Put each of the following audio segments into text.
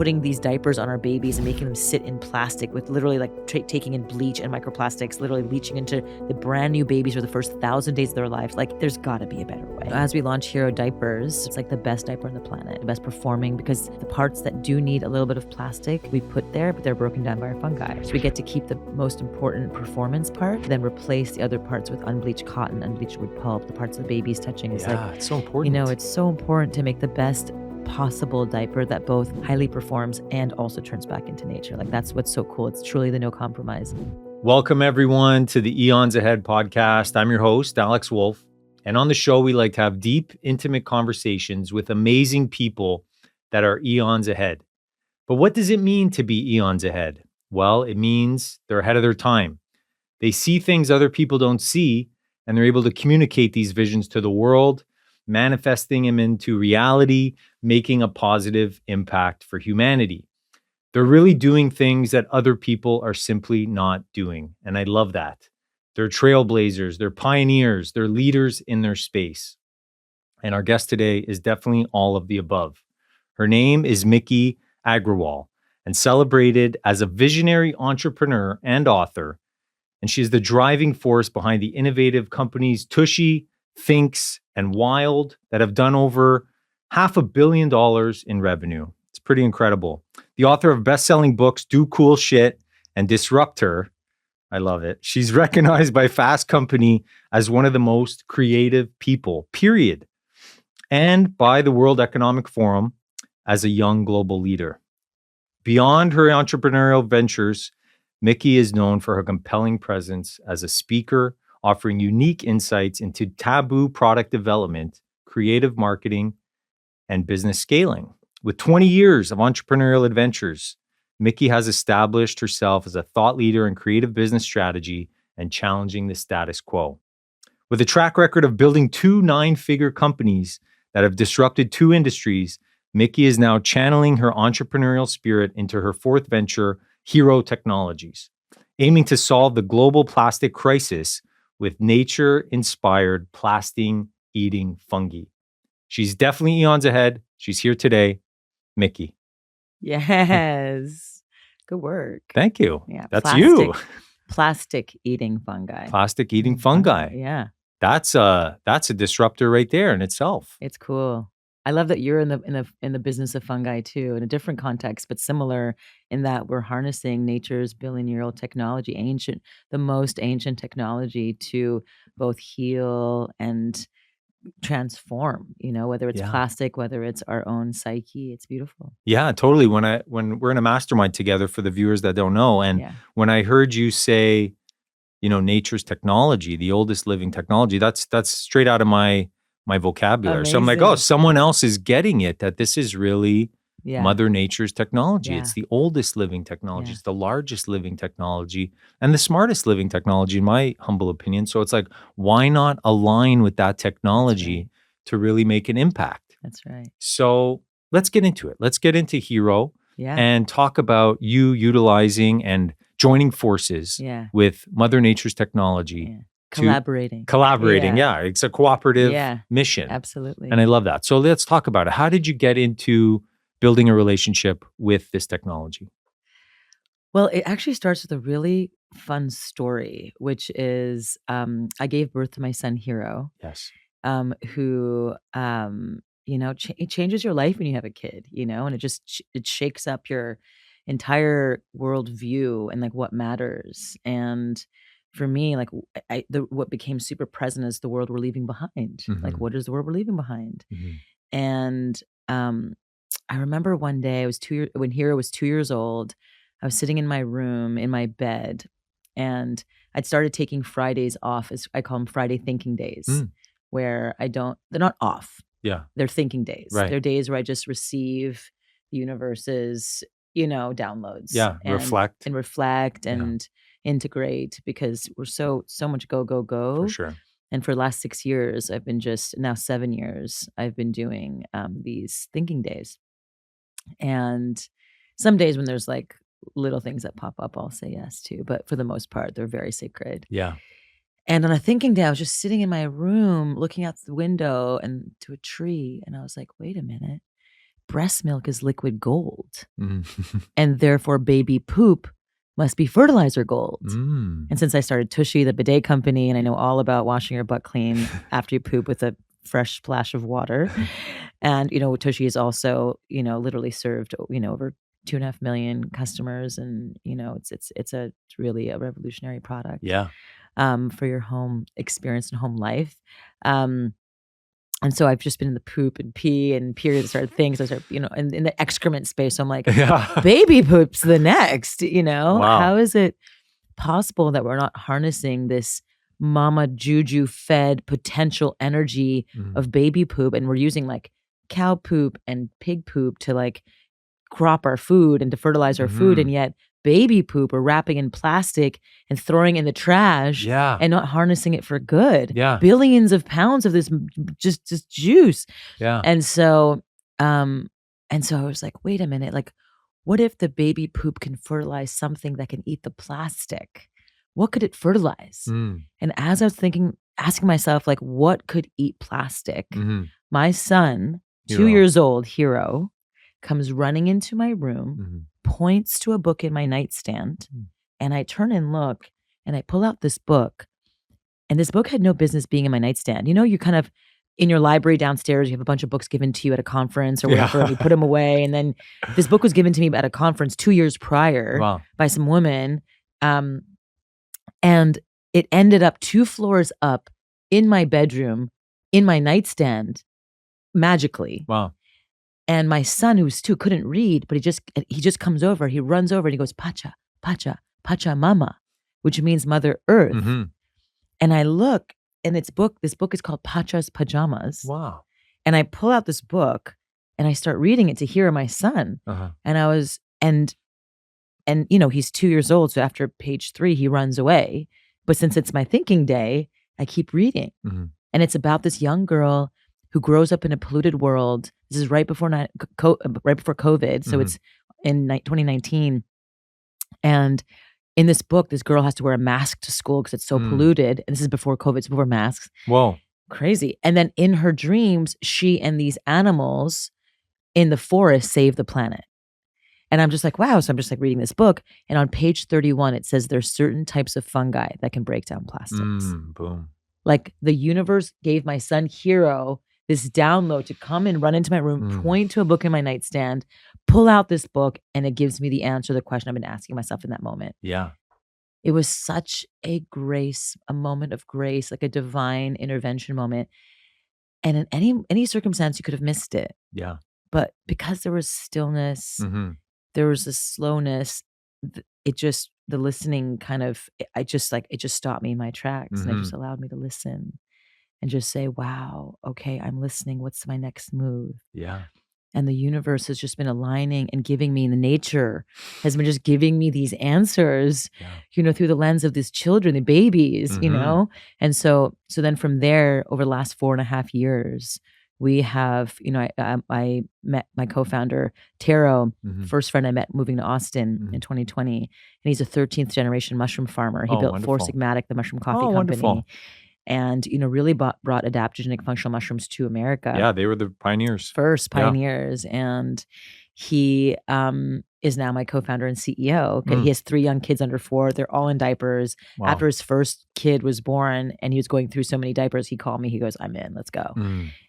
putting these diapers on our babies and making them sit in plastic with literally like taking in bleach and microplastics, literally leaching into the brand new babies for the first 1,000 days of their life. Like, there's gotta be a better way. As we launch HIRO diapers, it's like the best diaper on the planet, the best performing, because the parts that do need a little bit of plastic, we put there, but they're broken down by our fungi. So we get to keep the most important performance part, then replace the other parts with unbleached cotton, unbleached wood pulp, the parts of the baby's touching. It's it's so important. It's so important to make the best possible diaper that both highly performs and also turns back into nature. Like, that's what's so cool. It's truly the no compromise. Welcome everyone to the Eons Ahead podcast. I'm your host, Alex Wolfe. And on the show, we like to have deep, intimate conversations with amazing people that are eons ahead. But what does it mean to be eons ahead? Well, it means they're ahead of their time. They see things other people don't see, and they're able to communicate these visions to the world, manifesting them into reality, making a positive impact for humanity. They're really doing things that other people are simply not doing. And I love that. They're trailblazers, they're pioneers, they're leaders in their space. And our guest today is definitely all of the above. Her name is Miki Agrawal, and celebrated as a visionary entrepreneur and author. And she's the driving force behind the innovative companies TUSHY, THINX, and Wild that have done over $500 million in revenue. It's pretty incredible. The author of best-selling books, Do Cool Shit and Disruptive. I love it. She's recognized by Fast Company as one of the most creative people, period. And by the World Economic Forum as a young global leader. Beyond her entrepreneurial ventures, Miki is known for her compelling presence as a speaker, offering unique insights into taboo product development, creative marketing, and business scaling. With 20 years of entrepreneurial adventures, Miki has established herself as a thought leader in creative business strategy and challenging the status quo. With a track record of building 2 9-figure companies that have disrupted 2 industries, Miki is now channeling her entrepreneurial spirit into her 4th venture, HIRO Technologies, aiming to solve the global plastic crisis with nature-inspired plastic-eating fungi. She's definitely eons ahead. She's here today. Miki. Yes. Good work. Thank you. Yeah. That's you. Plastic eating fungi. Plastic eating fungi. Yeah. That's a disruptor right there in itself. It's cool. I love that you're in the business of fungi too, in a different context, but similar in that we're harnessing nature's billion-year-old technology, the most ancient technology to both heal and transform, whether it's plastic, whether it's our own psyche. It's beautiful. Yeah, totally. When we're in a mastermind together, for the viewers that don't know, and when I heard you say, nature's technology, the oldest living technology, that's straight out of my vocabulary. Amazing. So I'm like, oh, someone else is getting it, that this is really Mother Nature's technology. It's the oldest living technology. It's the largest living technology and the smartest living technology, in my humble opinion. So it's like, why not align with that technology to really make an impact? That's right. So let's get into it. Let's get into HIRO and talk about you utilizing and joining forces with Mother Nature's technology. Yeah. Collaborating. It's a cooperative mission. Absolutely. And I love that. So let's talk about it. How did you get into building a relationship with this technology? Well, it actually starts with a really fun story, which is I gave birth to my son, HIRO. Yes. Who, it changes your life when you have a kid, and it shakes up your entire worldview and like what matters. And for me, like what became super present is the world we're leaving behind. Mm-hmm. Like, what is the world we're leaving behind? Mm-hmm. And I remember one day when HIRO was 2 years old. I was sitting in my room in my bed, and I'd started taking Fridays off, as I call them, Friday thinking days, where they're not off. Yeah, they're thinking days. Right. They're days where I just receive the universe's, downloads. Yeah, reflect and integrate, because we're so much go. For sure. And for the last 6 years, I've been now 7 years, I've been doing these thinking days. And some days when there's like little things that pop up, I'll say yes to. But for the most part, they're very sacred. Yeah. And on a thinking day, I was just sitting in my room looking out the window and to a tree. And I was like, wait a minute. breast milk is liquid gold. Mm. And therefore baby poop must be fertilizer gold. Mm. And since I started TUSHY, the bidet company, and I know all about washing your butt clean after you poop with a fresh splash of water. And, TUSHY is also, literally served, over 2.5 million customers. And, it's really a revolutionary product. Yeah. For your home experience and home life. And so I've just been in the poop and pee and period sort of things. I start, in the excrement space. So I'm like, baby poop's the next, Wow. How is it possible that we're not harnessing this mama juju fed potential energy of baby poop, and we're using like cow poop and pig poop to like crop our food and to fertilize our food, and yet baby poop we're wrapping in plastic and throwing in the trash and not harnessing it for good. Billions of pounds of this just juice. And so I was like, wait a minute, like what if the baby poop can fertilize something that can eat the plastic? What could it fertilize? And as I was asking myself, like, what could eat plastic? My son, 2 years old, Hero, comes running into my room, points to a book in my nightstand, and I turn and look, and I pull out this book. And this book had no business being in my nightstand. You kind of, in your library downstairs, you have a bunch of books given to you at a conference or whatever, and you put them away. And then this book was given to me at a conference 2 years prior by some woman. And it ended up 2 floors up in my bedroom, in my nightstand, magically. Wow. And my son, who was 2, couldn't read, but he just comes over, he runs over and he goes, Pacha, Pacha, Pacha Mama, which means Mother Earth. And I look, and this book is called Pacha's Pajamas. Wow. And I pull out this book and I start reading it to Hero, my son. And I was, and he's 2 years old. So after page 3, he runs away. But since it's my thinking day, I keep reading. And it's about this young girl who grows up in a polluted world. This is right before COVID. So it's in 2019. And in this book, this girl has to wear a mask to school because it's so polluted. And this is before COVID, it's before masks. Whoa. Crazy. And then in her dreams, she and these animals in the forest save the planet. And I'm just like, wow. So I'm just like reading this book. And on page 31, it says there's certain types of fungi that can break down plastics. Boom. Like the universe gave my son Hero this download to come and run into my room, point to a book in my nightstand, pull out this book, and it gives me the answer to the question I've been asking myself in that moment. Yeah. It was such a grace, a moment of grace, like a divine intervention moment. And in any circumstance, you could have missed it. Yeah. But because there was stillness, there was a slowness, the listening kind of, it just stopped me in my tracks, and it just allowed me to listen and just say, wow, okay, I'm listening. What's my next move? Yeah. And the universe has just been aligning and giving me, the nature has been just giving me these answers, through the lens of these children, the babies, And so then from there, over the last 4.5 years, we have, I met my co-founder, Taro, first friend I met moving to Austin in 2020. And he's a 13th generation mushroom farmer. He built Four Sigmatic, the mushroom coffee company. Wonderful. And, really brought adaptogenic functional mushrooms to America. Yeah, they were the pioneers. First pioneers. And he is now my co-founder and CEO. He has 3 young kids under 4. They're all in diapers. Wow. After his first kid was born and he was going through so many diapers, he called me. He goes, I'm in, let's go.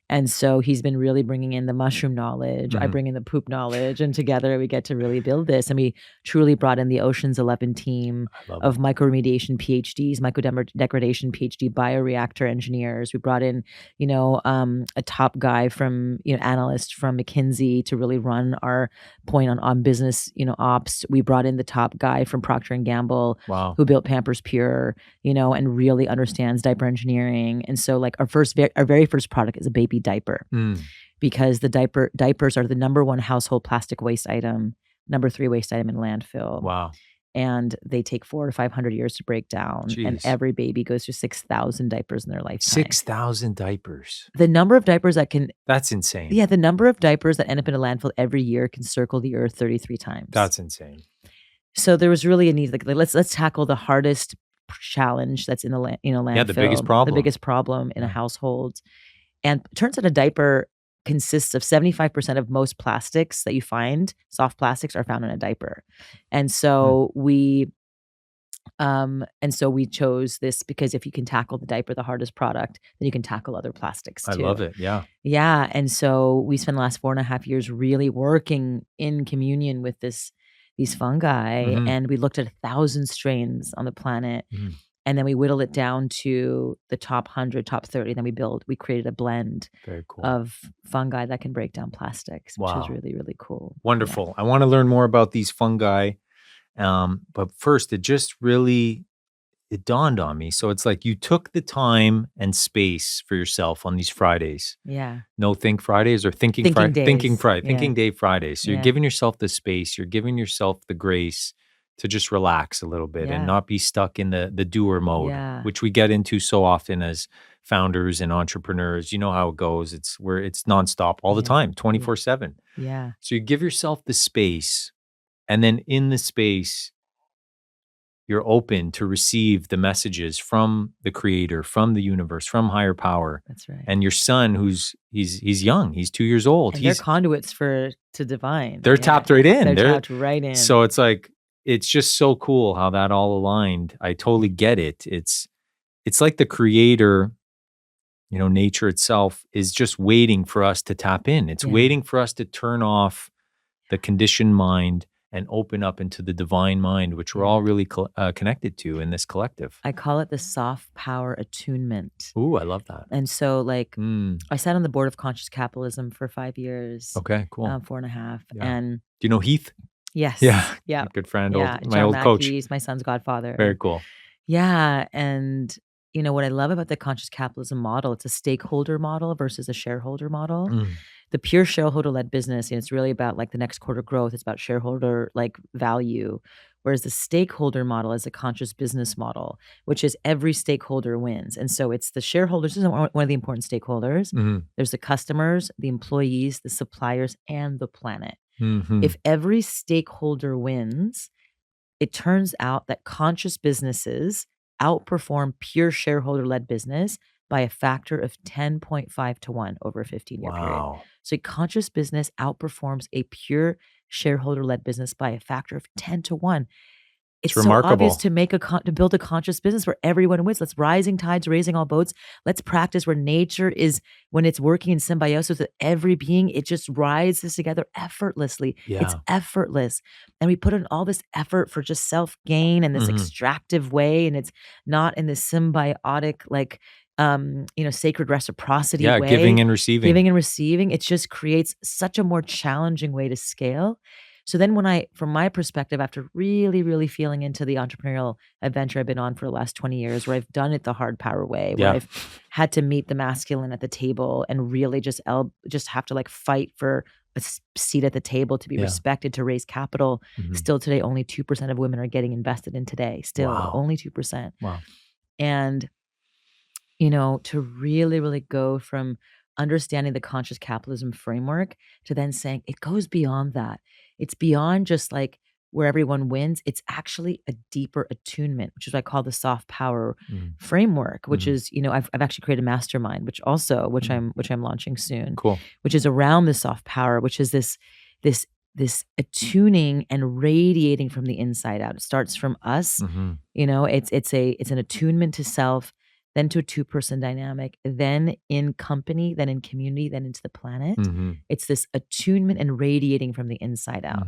And so he's been really bringing in the mushroom knowledge. I bring in the poop knowledge, and together we get to really build this. And we truly brought in the Ocean's 11 team of microremediation PhDs, microdegradation PhD bioreactor engineers. We brought in, a top guy from, analyst from McKinsey to really run our point on business, ops. We brought in the top guy from Procter & Gamble who built Pampers Pure, and really understands diaper engineering. And so like our very first product is a baby diaper, because the diapers are the number 1 household plastic waste item, number 3 waste item in landfill. Wow. And they take 400 to 500 years to break down. Jeez. And every baby goes through 6,000 diapers in their lifetime. 6,000 diapers. The number of diapers that's insane. Yeah, the number of diapers that end up in a landfill every year can circle the earth 33 times. That's insane. So there was really a need, like let's tackle the hardest challenge that's in the landfill. Yeah, the biggest problem. The biggest problem in a household. And it turns out a diaper consists of 75% of most plastics that you find, soft plastics, are found in a diaper. And so we chose this because if you can tackle the diaper, the hardest product, then you can tackle other plastics I too. love it. Yeah. Yeah. And so we spent the last 4.5 years really working in communion with these fungi, and we looked at 1,000 strains on the planet. And then we whittled it down to the top 100, top 30. Then we created a blend Very cool. of fungi that can break down plastics, which is Wow. really, really cool. Wonderful. Yeah. I want to learn more about these fungi. But first, it dawned on me. So it's like you took the time and space for yourself on these Fridays. Yeah. No Think Fridays or Thinking Thinking Friday. days. Thinking Friday. Yeah. Thinking Day Fridays. So you're Yeah. giving yourself the space. You're giving yourself the grace to just relax a little bit and Yeah. not be stuck in the doer mode, Yeah. which we get into so often as founders and entrepreneurs. You know how it goes. It's nonstop all the Yeah. time, 24/7. Yeah. So you give yourself the space, and then in the space, you're open to receive the messages from the creator, from the universe, from higher power. That's right. And your son, he's young, he's 2 years old. And they're conduits to divine. They're tapped right in. They're tapped right in. So it's like, it's just so cool how that all aligned. I totally get it. It's like the creator, nature itself is just waiting for us to tap in. It's waiting for us to turn off the conditioned mind and open up into the divine mind, which we're all really connected to in this collective. I call it the soft power attunement. Ooh, I love that. And so I sat on the board of Conscious Capitalism for 5 years. Okay, cool. 4.5. Yeah. And do you know Heath? Yes. Yeah. Yeah. My good friend, Yeah. my John old Mackey, coach. He's my son's godfather. Very cool. Yeah. And what I love about the conscious capitalism model, it's a stakeholder model versus a shareholder model. The pure shareholder-led business, it's really about the next quarter growth. It's about shareholder value. Whereas the stakeholder model is a conscious business model, which is every stakeholder wins. And so it's the shareholders, this is one of the important stakeholders. There's the customers, the employees, the suppliers, and the planet. If every stakeholder wins, it turns out that conscious businesses outperform pure shareholder-led business by a factor of 10.5 to 1 over a 15-year period. So a conscious business outperforms a pure shareholder-led business by a factor of 10 to 1. It's so remarkable. obvious to build a conscious business where everyone wins. Let's rising tides, raising all boats. Let's practice where nature is, when it's working in symbiosis with every being, it just rises together effortlessly. Yeah. It's effortless. And we put in all this effort for just self-gain and this extractive way. And it's not in this symbiotic, sacred reciprocity way. Giving and receiving. Giving and receiving. It just creates such a more challenging way to scale. So then from my perspective, after really, really feeling into the entrepreneurial adventure I've been on for the last 20 years, where I've done it the hard power way, where I've had to meet the masculine at the table and really just have to fight for a seat at the table to be respected, to raise capital. Still today, only 2% of women are getting invested in today. Still, only 2%. Wow. And, to really, really go from understanding the conscious capitalism framework to then saying it goes beyond that. It's beyond just where everyone wins. It's actually a deeper attunement, which is what I call the soft power framework, which is, I've actually created a mastermind, which I'm launching soon. Cool. Which is around the soft power, which is this attuning and radiating from the inside out. It starts from us. It's an attunement to self, then to a two-person dynamic, then in company, then in community, then into the planet. It's this attunement and radiating from the inside out.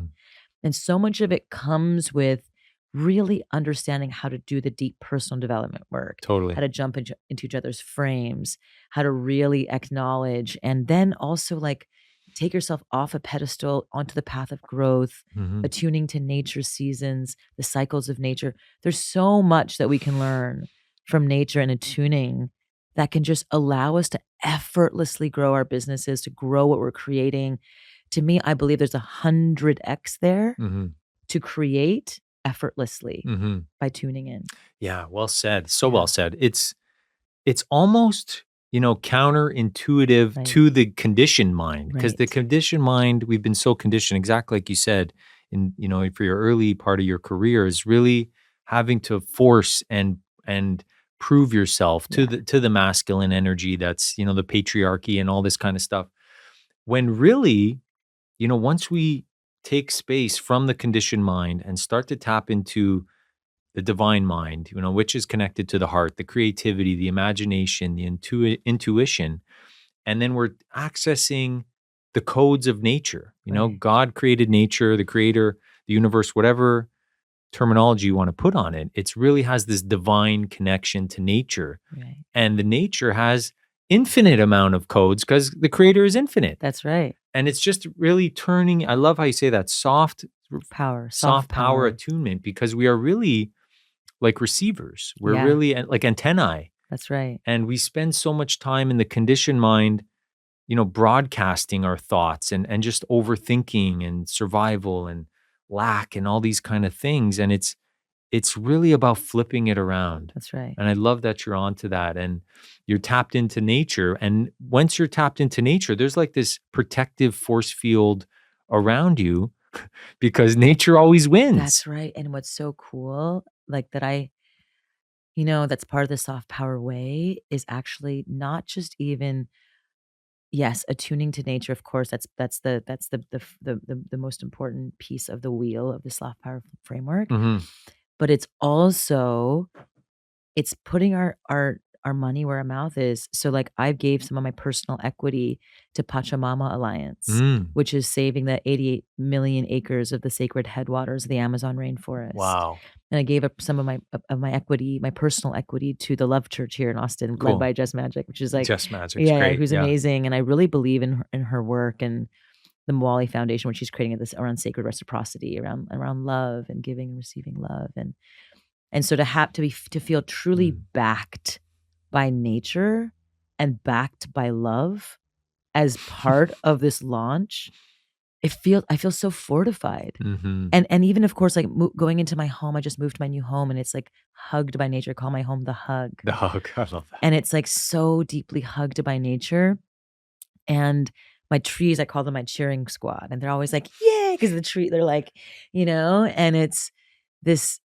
And so much of it comes with really understanding how to do the deep personal development work. Totally. How to jump into each other's frames, how to really acknowledge, and then also take yourself off a pedestal onto the path of growth, attuning to nature's seasons, the cycles of nature. There's so much that we can learn from nature and attuning that can just allow us to effortlessly grow our businesses, to grow what we're creating. To me, I believe there's 100x there to create effortlessly by tuning in. Yeah, well said. So well said. It's almost, counterintuitive to the conditioned mind, because the conditioned mind, we've been so conditioned, exactly like you said, for your early part of your career, is really having to force and prove yourself to the masculine energy that's, the patriarchy and all this kind of stuff. when really, once we take space from the conditioned mind and start to tap into the divine mind, which is connected to the heart, the creativity, the imagination, the intuition, and then we're accessing the codes of nature. Right. God created nature, the creator, the universe, whatever terminology you want to put on it. It's really has this divine connection to nature. Right. And the nature has infinite amount of codes because the creator is infinite. That's right. And it's just really turning, I love how you say that, soft power attunement, because we are really like receivers. We're really like antennae. That's right. And we spend so much time in the conditioned mind, broadcasting our thoughts and just overthinking and survival and lack and all these kind of things. And it's really about flipping it around. That's right. And I love that you're onto that and you're tapped into nature. And once you're tapped into nature, there's like this protective force field around you because nature always wins. That's right. And what's so cool, like that that's part of the soft power way is actually not just even, yes, attuning to nature. Of course, that's the most important piece of the wheel of the soft power framework. Mhm. But it's also putting our money where our mouth is. So like I gave some of my personal equity to Pachamama Alliance, Mm. which is saving the 88 million acres of the sacred headwaters of the Amazon rainforest. Wow. And I gave up some of my equity, my personal equity, to the Love Church here in Austin, Cool. led by Just Magic, which is like Just Magic's great. who's amazing. And I really believe in her work and the Mwali Foundation, which she's creating this around sacred reciprocity, around love and giving and receiving love. And so to feel truly backed by nature and backed by love as part of this launch, I feel so fortified. Mhm. And even, of course, like going into my home, I just moved to my new home and it's like hugged by nature. I call my home the hug. The hug. I love that. And it's like so deeply hugged by nature. And my trees, I call them my cheering squad. And they're always like, yay, because they're like, and it's this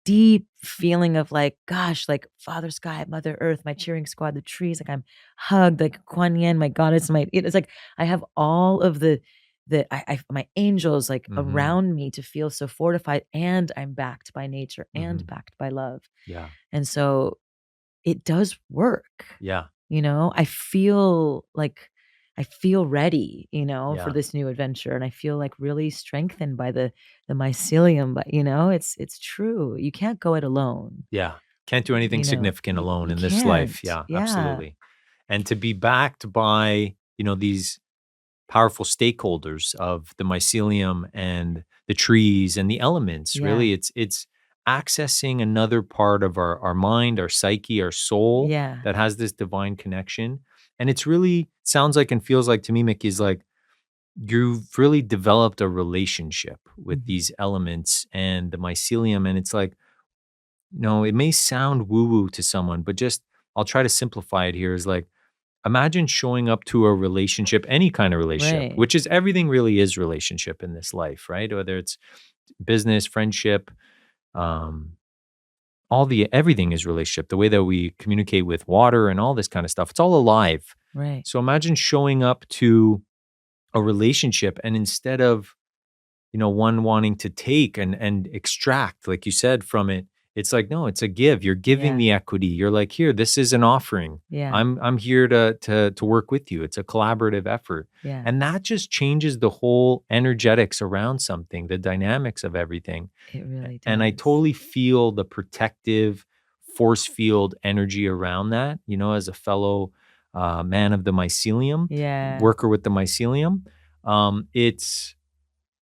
deep feeling of like, gosh, like Father Sky, Mother Earth, my cheering squad, the trees, like I'm hugged, like Kuan Yin, my goddess, it's like I have all of my angels like around me to feel so fortified, and I'm backed by nature and backed by love. Yeah. And so it does work. Yeah. I feel ready, Yeah. for this new adventure. And I feel like really strengthened by the mycelium, but it's true. You can't go it alone. Yeah. Can't do anything significant alone you in this life. can't. Yeah, absolutely. And to be backed by, these powerful stakeholders of the mycelium and the trees and the elements, really, it's accessing another part of our mind, our psyche, our soul that has this divine connection. And it's really sounds like and feels like to me, Miki, is like you've really developed a relationship with these elements and the mycelium. And it's like, it may sound woo-woo to someone, but just I'll try to simplify it here is like, imagine showing up to a relationship, any kind of relationship, which is everything really is relationship in this life, right? Whether it's business, friendship, everything is relationship. The way that we communicate with water and all this kind of stuff, it's all alive. Right. So imagine showing up to a relationship and instead of, one wanting to take and extract, like you said, from it, it's like, no, it's a give. You're giving the equity. You're like, here, this is an offering. Yeah. I'm here to work with you. It's a collaborative effort. Yeah. And that just changes the whole energetics around something, the dynamics of everything. It really does. And I totally feel the protective force field energy around that, as a fellow man of the mycelium, worker with the mycelium.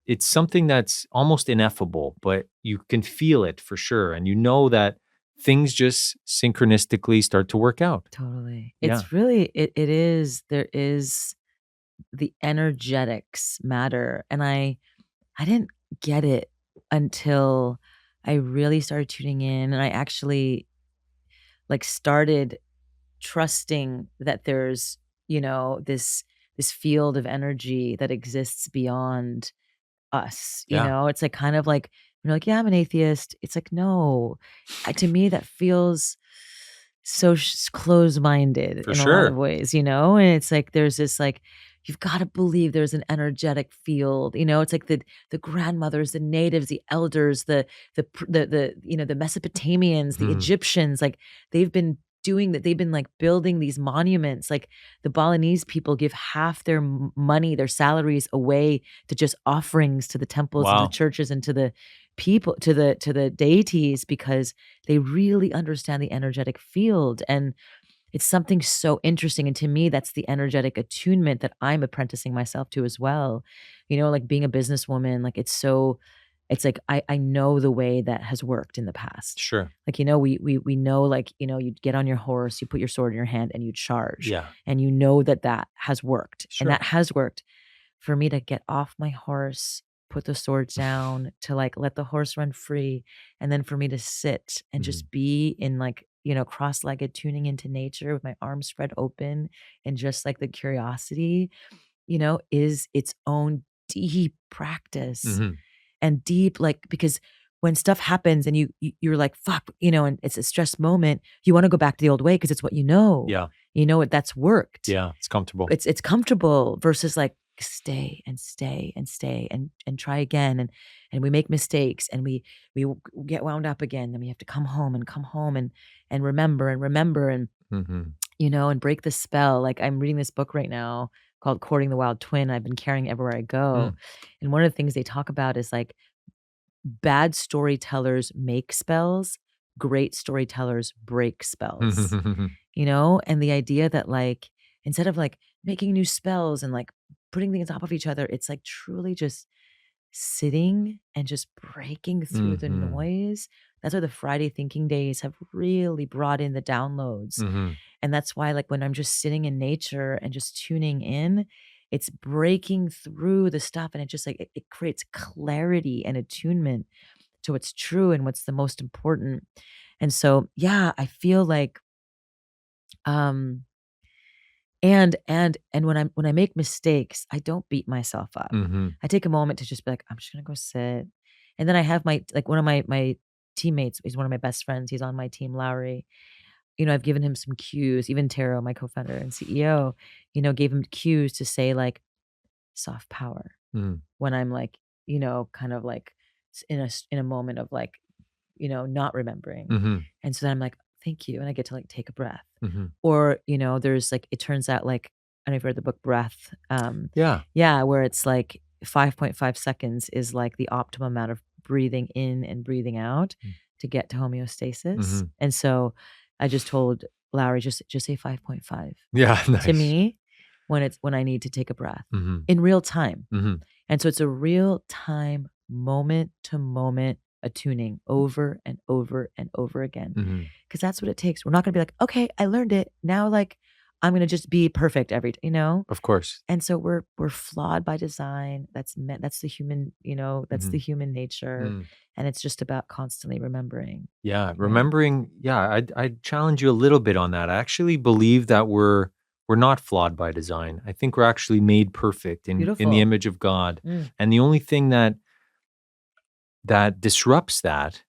It's something that's almost ineffable, but you can feel it for sure. And that things just synchronistically start to work out. Totally. Yeah. It's really, there is the energetics matter. And I didn't get it until I really started tuning in, and I actually started trusting that there's, this field of energy that exists beyond us. It's like kind of like you're like, yeah, I'm an atheist. It's like, no, to me that feels so close-minded in a lot of ways, and it's like there's this like you've got to believe there's an energetic field. It's like the grandmothers, the natives, the elders, the Mesopotamians, the Egyptians, like they've been doing that. They've been like building these monuments. Like the Balinese people give half their money, their salaries away to just offerings to the temples and to the churches and to the people, to the deities, because they really understand the energetic field. And it's something so interesting. And to me, that's the energetic attunement that I'm apprenticing myself to as well. Like being a businesswoman, like it's like I know the way that has worked in the past. Sure. Like, we know, like, you get on your horse, you put your sword in your hand and you charge. Yeah. And that has worked. Sure. And that has worked for me to get off my horse, put the sword down, to like let the horse run free. And then for me to sit and just be in like, cross-legged, tuning into nature with my arms spread open, and just like the curiosity, is its own deep practice. And deep, like, because when stuff happens and you're like, fuck, and it's a stress moment, you want to go back to the old way because it's what you know. Yeah. That's worked. Yeah. It's comfortable. It's comfortable versus like stay and stay and stay and try again. And we make mistakes and we get wound up again. And we have to come home and remember and and break the spell. Like I'm reading this book right now called Courting the Wild Twin. I've been carrying it everywhere I go. And one of the things they talk about is like bad storytellers make spells, great storytellers break spells. And the idea that like instead of like making new spells and like putting things on top of each other, it's like truly just sitting and just breaking through the noise. That's why the Friday thinking days have really brought in the downloads. And that's why, like, when I'm just sitting in nature and just tuning in, it's breaking through the stuff, and it just like it creates clarity and attunement to what's true and what's the most important. And so, yeah, I feel like and when I make mistakes, I don't beat myself up. I take a moment to just be like, I'm just gonna go sit. And then I have one of my teammates, he's one of my best friends, he's on my team, Lowry. I've given him some cues, even Taro, my co-founder and CEO, gave him cues to say like soft power when I'm like, kind of like in a moment of like, not remembering. And so then I'm like, thank you. And I get to like take a breath. Or, there's like, it turns out like, I don't know if you've read the book Breath. Yeah. Where it's like 5.5 seconds is like the optimum amount of breathing in and breathing out to get to homeostasis. And so I just told Lowry, just say 5.5. Yeah. Nice. To me, when I need to take a breath in real time. And so it's a real time, moment to moment attuning over and over and over again. Because that's what it takes. We're not going to be like, okay, I learned it. Now, like, I'm going to just be perfect every day, Of course. And so we're flawed by design. That's the human, that's the human nature. And it's just about constantly remembering. Yeah. Remembering. Yeah. I'd challenge you a little bit on that. I actually believe that we're not flawed by design. I think we're actually made perfect in the image of God. And the only thing that disrupts that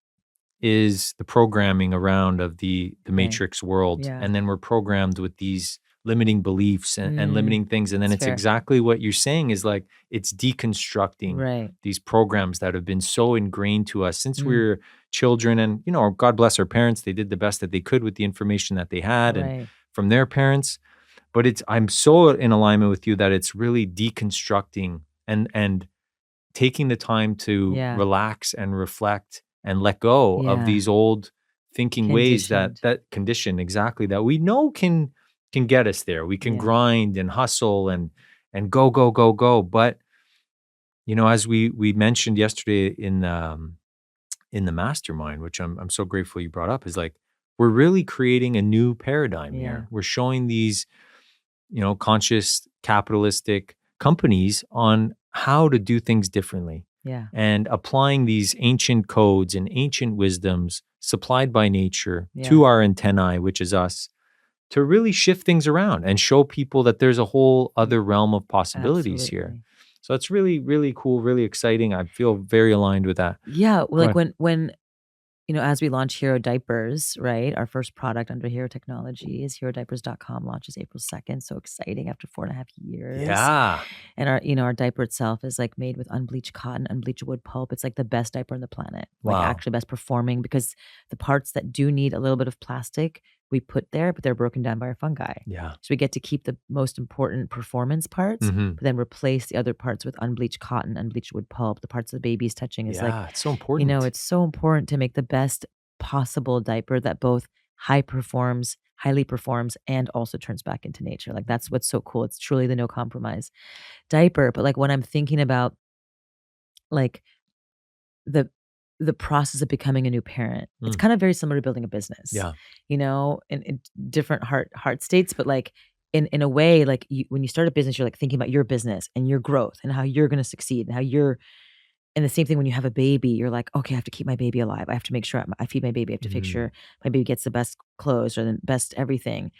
is the programming around of the matrix world. Yeah. And then we're programmed with these limiting beliefs and limiting things. And then it's exactly what you're saying is like, it's deconstructing these programs that have been so ingrained to us since we were children. And, God bless our parents. They did the best that they could with the information that they had and from their parents. But I'm so in alignment with you that it's really deconstructing and taking the time to relax and reflect and let go of these old thinking ways that condition exactly that we know can get us there. We can grind and hustle and go. But as we mentioned yesterday in the mastermind, which I'm so grateful you brought up, is like we're really creating a new paradigm here. We're showing these conscious capitalistic companies on how to do things differently. Yeah. And applying these ancient codes and ancient wisdoms supplied by nature to our antennae, which is us, to really shift things around and show people that there's a whole other realm of possibilities here. So it's really, really cool, really exciting. I feel very aligned with that. Yeah. Like when as we launch HIRO diapers, right? Our first product under HIRO Technologies, HIROdiapers.com launches April 2nd. So exciting after 4.5 years. Yeah. And our diaper itself is like made with unbleached cotton, unbleached wood pulp. It's like the best diaper on the planet. Like Wow. actually best performing, because the parts that do need a little bit of plastic, we put there, but they're broken down by our fungi. Yeah. So we get to keep the most important performance parts, but then replace the other parts with unbleached cotton, unbleached wood pulp. The parts of the baby's touching is Yeah, it's so important. it's so important to make the best possible diaper that both highly performs, and also turns back into nature. Like that's what's so cool. It's truly the no compromise diaper. But like when I'm thinking about like the process of becoming a new parent, it's kind of very similar to building a business. Yeah. In different heart states, but like in a way, like when you start a business, you're like thinking about your business and your growth and how you're going to succeed and how you're. And the same thing when you have a baby, you're like, okay, I have to keep my baby alive. I have to make sure I feed my baby. I have to make sure my baby gets the best clothes or the best everything.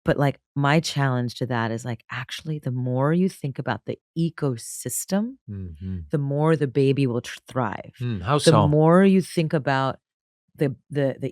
But like my challenge to that is like, actually, the more you think about the ecosystem, the more the baby will thrive. How so? The more you think about the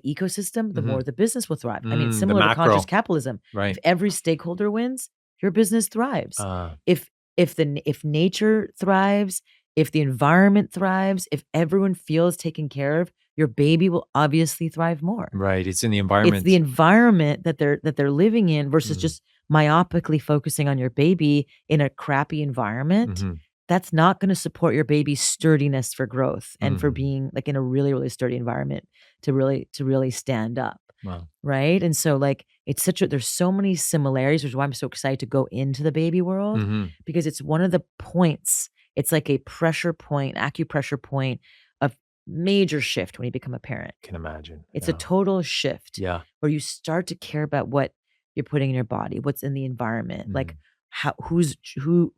ecosystem, the more the business will thrive. I mean, similar to conscious capitalism. Right. If every stakeholder wins, your business thrives. If nature thrives, if the environment thrives, if everyone feels taken care of, your baby will obviously thrive more. Right. It's in the environment. It's the environment that they're living in versus just myopically focusing on your baby in a crappy environment. That's not going to support your baby's sturdiness for growth and for being like in a really, really sturdy environment to really stand up. Wow. Right. And so like there's so many similarities, which is why I'm so excited to go into the baby world, because it's one of the points. It's like a pressure point, acupressure point of major shift when you become a parent. Can imagine. It's a total shift. Yeah. Where you start to care about what you're putting in your body, what's in the environment, like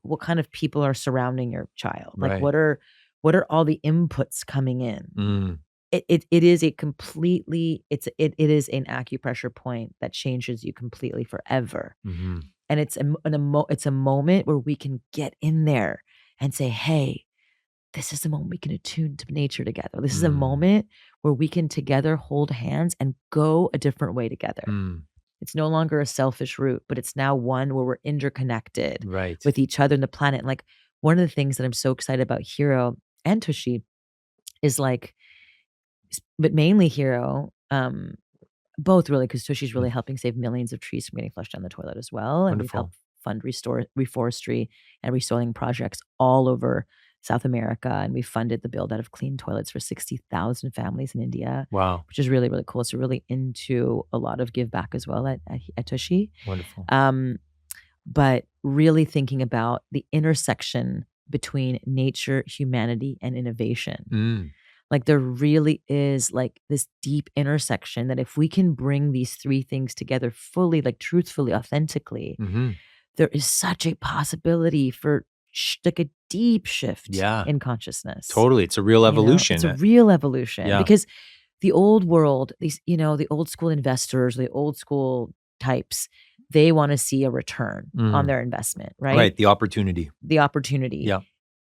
what kind of people are surrounding your child, like what are all the inputs coming in. It is a completely it is an acupressure point that changes you completely forever. And it's a moment where we can get in there and say, hey, this is the moment we can attune to nature together. This is a moment where we can together hold hands and go a different way together. It's no longer a selfish route, but it's now one where we're interconnected with each other and the planet. And like one of the things that I'm so excited about HIRO and TUSHY is like, but mainly HIRO, both really, because TUSHY's really helping save millions of trees from getting flushed down the toilet as well. And we've helped fund reforestry and resoiling projects all over South America. And we funded the build out of clean toilets for 60,000 families in India. Wow. Which is really, really cool. So really into a lot of give back as well at TUSHY. Wonderful. But really thinking about the intersection between nature, humanity, and innovation. Like there really is like this deep intersection that if we can bring these three things together fully, like truthfully, authentically, there is such a possibility for like a deep shift in consciousness. Totally. It's a real evolution. It's a real evolution because the old world, these, the old school investors, the old school types, they want to see a return on their investment, right? Right. The opportunity. Yeah.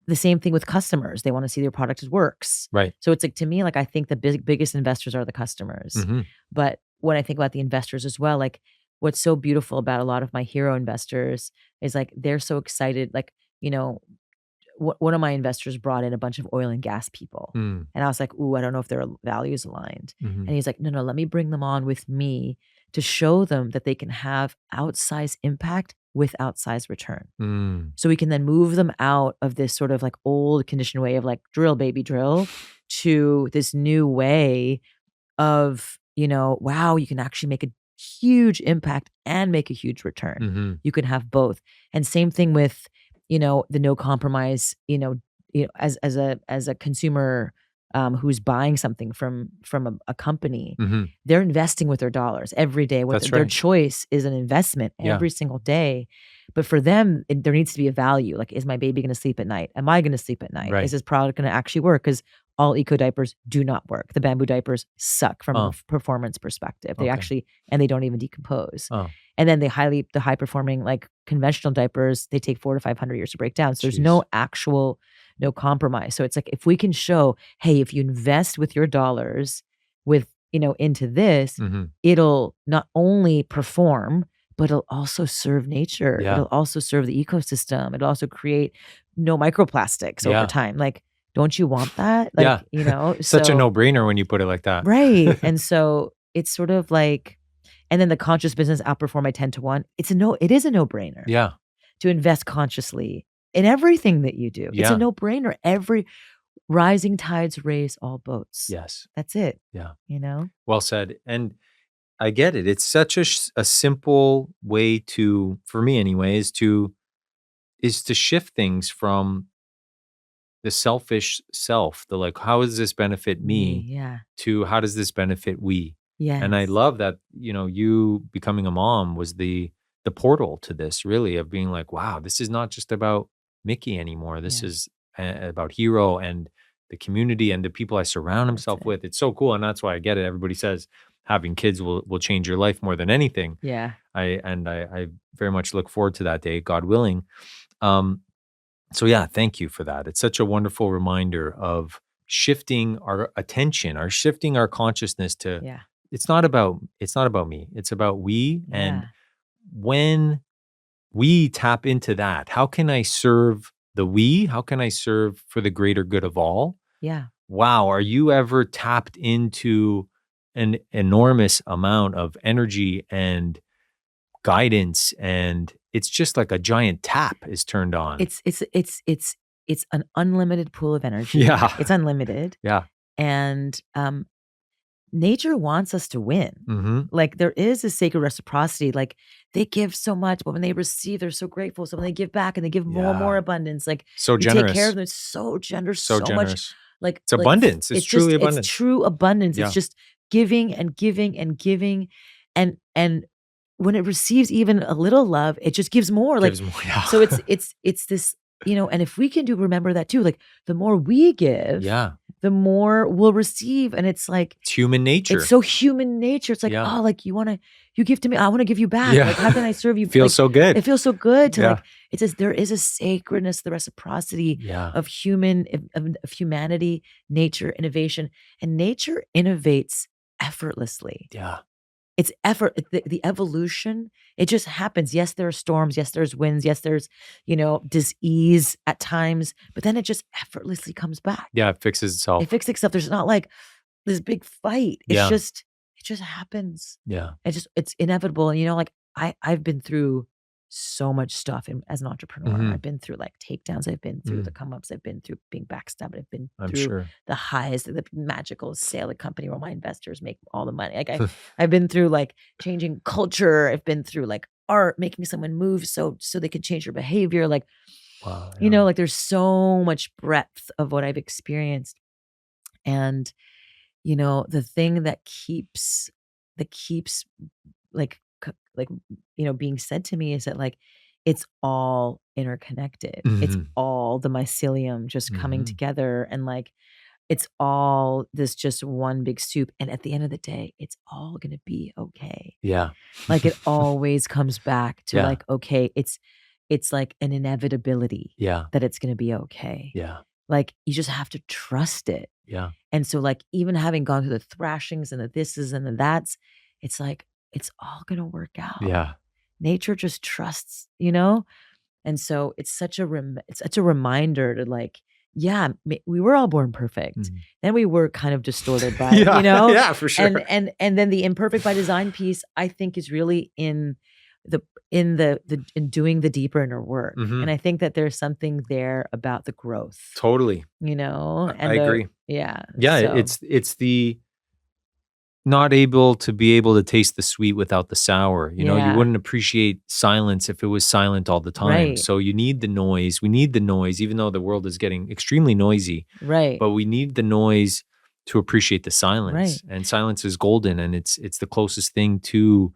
The same thing with customers. They want to see their product works. Right. So it's like, to me, like I think the biggest investors are the customers. But when I think about the investors as well, like what's so beautiful about a lot of my HIRO investors is like, they're so excited. Like, one of my investors brought in a bunch of oil and gas people. And I was like, ooh, I don't know if their values aligned. And he's like, no, let me bring them on with me to show them that they can have outsized impact with outsized return. So we can then move them out of this sort of like old conditioned way of like drill, baby, drill, to this new way of, wow, you can actually make a huge impact and make a huge return. You can have both. And same thing with, the no compromise, as a consumer who's buying something from a company, they're investing with their dollars every day. Their choice is an investment every single day. But for them, there needs to be a value. Like, is my baby going to sleep at night? Am I going to sleep at night? Right. Is this product going to actually work? Because all eco diapers do not work. The bamboo diapers suck from a performance perspective. They actually, and they don't even decompose. And then the high performing like conventional diapers, they take 400 to 500 years to break down. So there's no actual no compromise. So it's like, if we can show, hey, if you invest with your dollars with, into this, Mhm. it'll not only perform, but it'll also serve nature. Yeah. It'll also serve the ecosystem. It'll also create no microplastics over Yeah. time. Like, don't you want that? Yeah. Like, Such a so, no-brainer when you put it like that. right. And so it's sort of like, and then the conscious business outperform by 10 to 1. It is a no-brainer Yeah. to invest consciously in everything that you do. It's a Yeah. no-brainer. Every rising tides raise all boats. Yes. That's it. Yeah. Well said. And I get it. It's such a simple way to, for me anyway, is to shift things from the selfish self, the like, how does this benefit me, Yeah. to how does this benefit we? And I Yes. love that, you becoming a mom was the portal to this, really, of being like, wow, this is not just about Miki anymore. This Yeah. is about HIRO and the community and the people I surround That's himself it. with. It's so cool. And that's why I get it. Everybody says having kids will change your life more than anything. Yeah. I very much look forward to that day, God willing. So yeah, thank you for that. It's such a wonderful reminder of shifting our attention, shifting our consciousness to, Yeah. it's not about me. It's about we. And Yeah. when we tap into that, how can I serve the we? How can I serve for the greater good of all? Yeah. Wow, are you ever tapped into an enormous amount of energy and guidance, and it's just like a giant tap is turned on? It's an unlimited pool of energy. Yeah. It's unlimited. Yeah. And nature wants us to win. Mm-hmm. Like, there is a sacred reciprocity. Like, they give so much, but when they receive, they're so grateful. So when they give back and they give more and more Yeah. abundance, like, So you generous. take care of them. It's so generous, So so much. generous. Like, It's abundance. It's truly abundance. It's true abundance. Yeah. It's just giving and giving and giving. And when it receives even a little love, it just gives more. Like, Gives more, yeah. so it's this, and if we can remember that too, like, the more we give, Yeah. the more we'll receive. And it's like, It's human nature. it's so human nature. It's like, Yeah. oh, like, you give to me, I want to give you back. Yeah. Like, how can I serve you? Feels Like, so good. it feels so good to Yeah. like, it says there is a sacredness, the reciprocity Yeah. of humanity, nature, innovation, and nature innovates effortlessly. Yeah. It's effort, the evolution, it just happens. Yes, there are storms. Yes, there's winds. Yes, there's, disease at times, but then it just effortlessly comes back. Yeah. It fixes itself. It fixes itself. There's not like this big fight. It's Yeah. just, it just happens. Yeah. It's inevitable. And like, I've been through so much stuff as an entrepreneur. Mhm. I've been through like takedowns. I've been through the come ups. I've been through being backstabbed. I've been I'm through sure. the highs, the magical sale a company where my investors make all the money. Like, I've been through like changing culture. I've been through like art, making someone move so they can change their behavior. Like, Wow. like, there's so much breadth of what I've experienced. And, the thing that keeps like, being said to me is that, like, it's all interconnected. It's Mhm. all the mycelium just coming Mhm. together, and like, it's all this just one big soup. And at the end of the day, it's all going to be okay. Yeah. Like, it always comes back to Yeah. like, okay, it's like an inevitability Yeah. that it's going to be okay. Yeah. Like, you just have to trust it. Yeah. And so, like, even having gone through the thrashings and the thises and the that's, it's like, it's all going to work out. Yeah. Nature just trusts, And so it's such a reminder to like, yeah, we were all born perfect. Mhm. Then we were kind of distorted by, Yeah. Yeah, for sure. and then the imperfect by design piece, I think, is really in doing the deeper inner work. Mhm. And I think that there's something there about the growth, Totally. and I agree. Yeah. Yeah. So, It's the not able to be able to taste the sweet without the sour. You Yeah. wouldn't appreciate silence if it was silent all the time. Right. So you need the noise. We need the noise, even though the world is getting extremely noisy. right. But we need the noise to appreciate the silence. Right. And silence is golden, and it's the closest thing to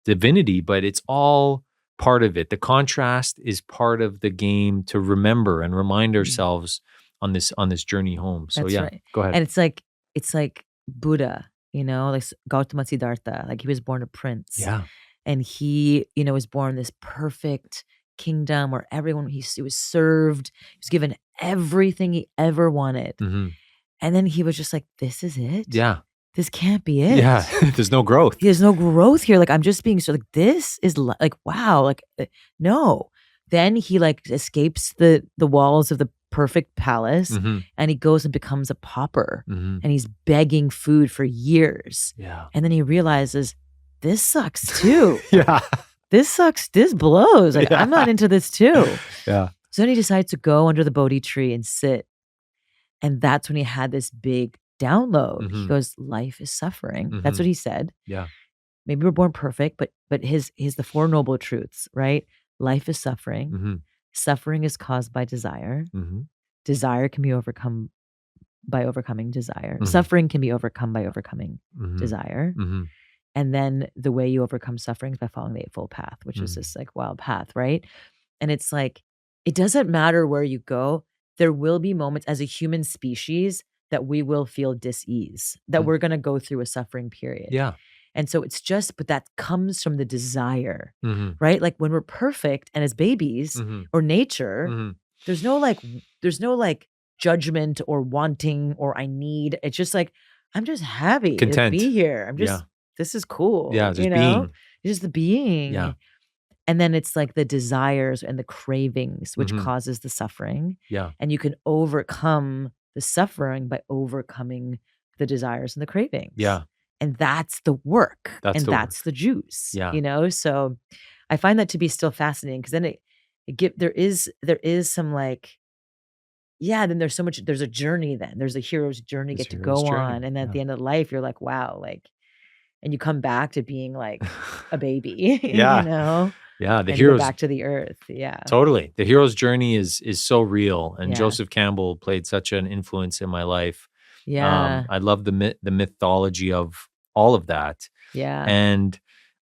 divinity, but it's all part of it. The contrast is part of the game to remember and remind ourselves on this journey home. So That's yeah, right. go ahead. And it's like Buddha, like Gautama Siddhartha, like, he was born a prince. Yeah. And he, was born in this perfect kingdom where everyone, he was served, he was given everything he ever wanted. Mm-hmm. And then he was just like, this is it? Yeah. This can't be it. Yeah. There's no growth. There's no growth here. Like, I'm just being so like, this is like, wow. Like, no. Then he like escapes the walls of the perfect palace Mm-hmm. and he goes and becomes a pauper Mm-hmm. and he's begging food for years. Yeah. And then he realizes this sucks too. Yeah. This sucks. This blows. Like, Yeah. I'm not into this too. Yeah. So then he decides to go under the Bodhi tree and sit. And that's when he had this big download. He Mhm. goes, life is suffering. That's Mhm. what he said. Yeah. Maybe we're born perfect, but his the Four Noble Truths, right? Life is suffering. Mm-hmm. Suffering is caused by desire. Mm-hmm. Desire can be overcome by overcoming desire. Mhm. Suffering can be overcome by overcoming Mm-hmm. desire. Mm-hmm. And then the way you overcome suffering is by following the Eightfold Path, which is this like wild path, right? And it's like, it doesn't matter where you go. There will be moments as a human species that we will feel dis-ease, that we're going to go through a suffering period. Yeah. And so it's just, but that comes from the desire, Mm-hmm. right? Like when we're perfect and as babies Mm-hmm. or nature, Mm-hmm. there's no like judgment or wanting or I need. It's just like, I'm just happy Content. to be here. I'm just, Yeah. this is cool. Yeah. Just you know? being. It's just the being. Yeah. And then it's like the desires and the cravings, which Mhm. causes the suffering. Yeah. And you can overcome the suffering by overcoming the desires and the cravings. Yeah. And that's the work. That's and the that's the juice. Yeah. You know? So I find that to be still fascinating because then there is some like, yeah, then there's a journey then. There's a hero's journey There's get to hero's go journey, on. And then at yeah. the end of life, you're like, wow, like, and you come back to being like a baby, Yeah. you know? Yeah. The And you go hero's back to the earth. Yeah. totally. The hero's journey is so real. And Yeah. Joseph Campbell played such an influence in my life. Yeah. I love the mythology of all of that. Yeah. And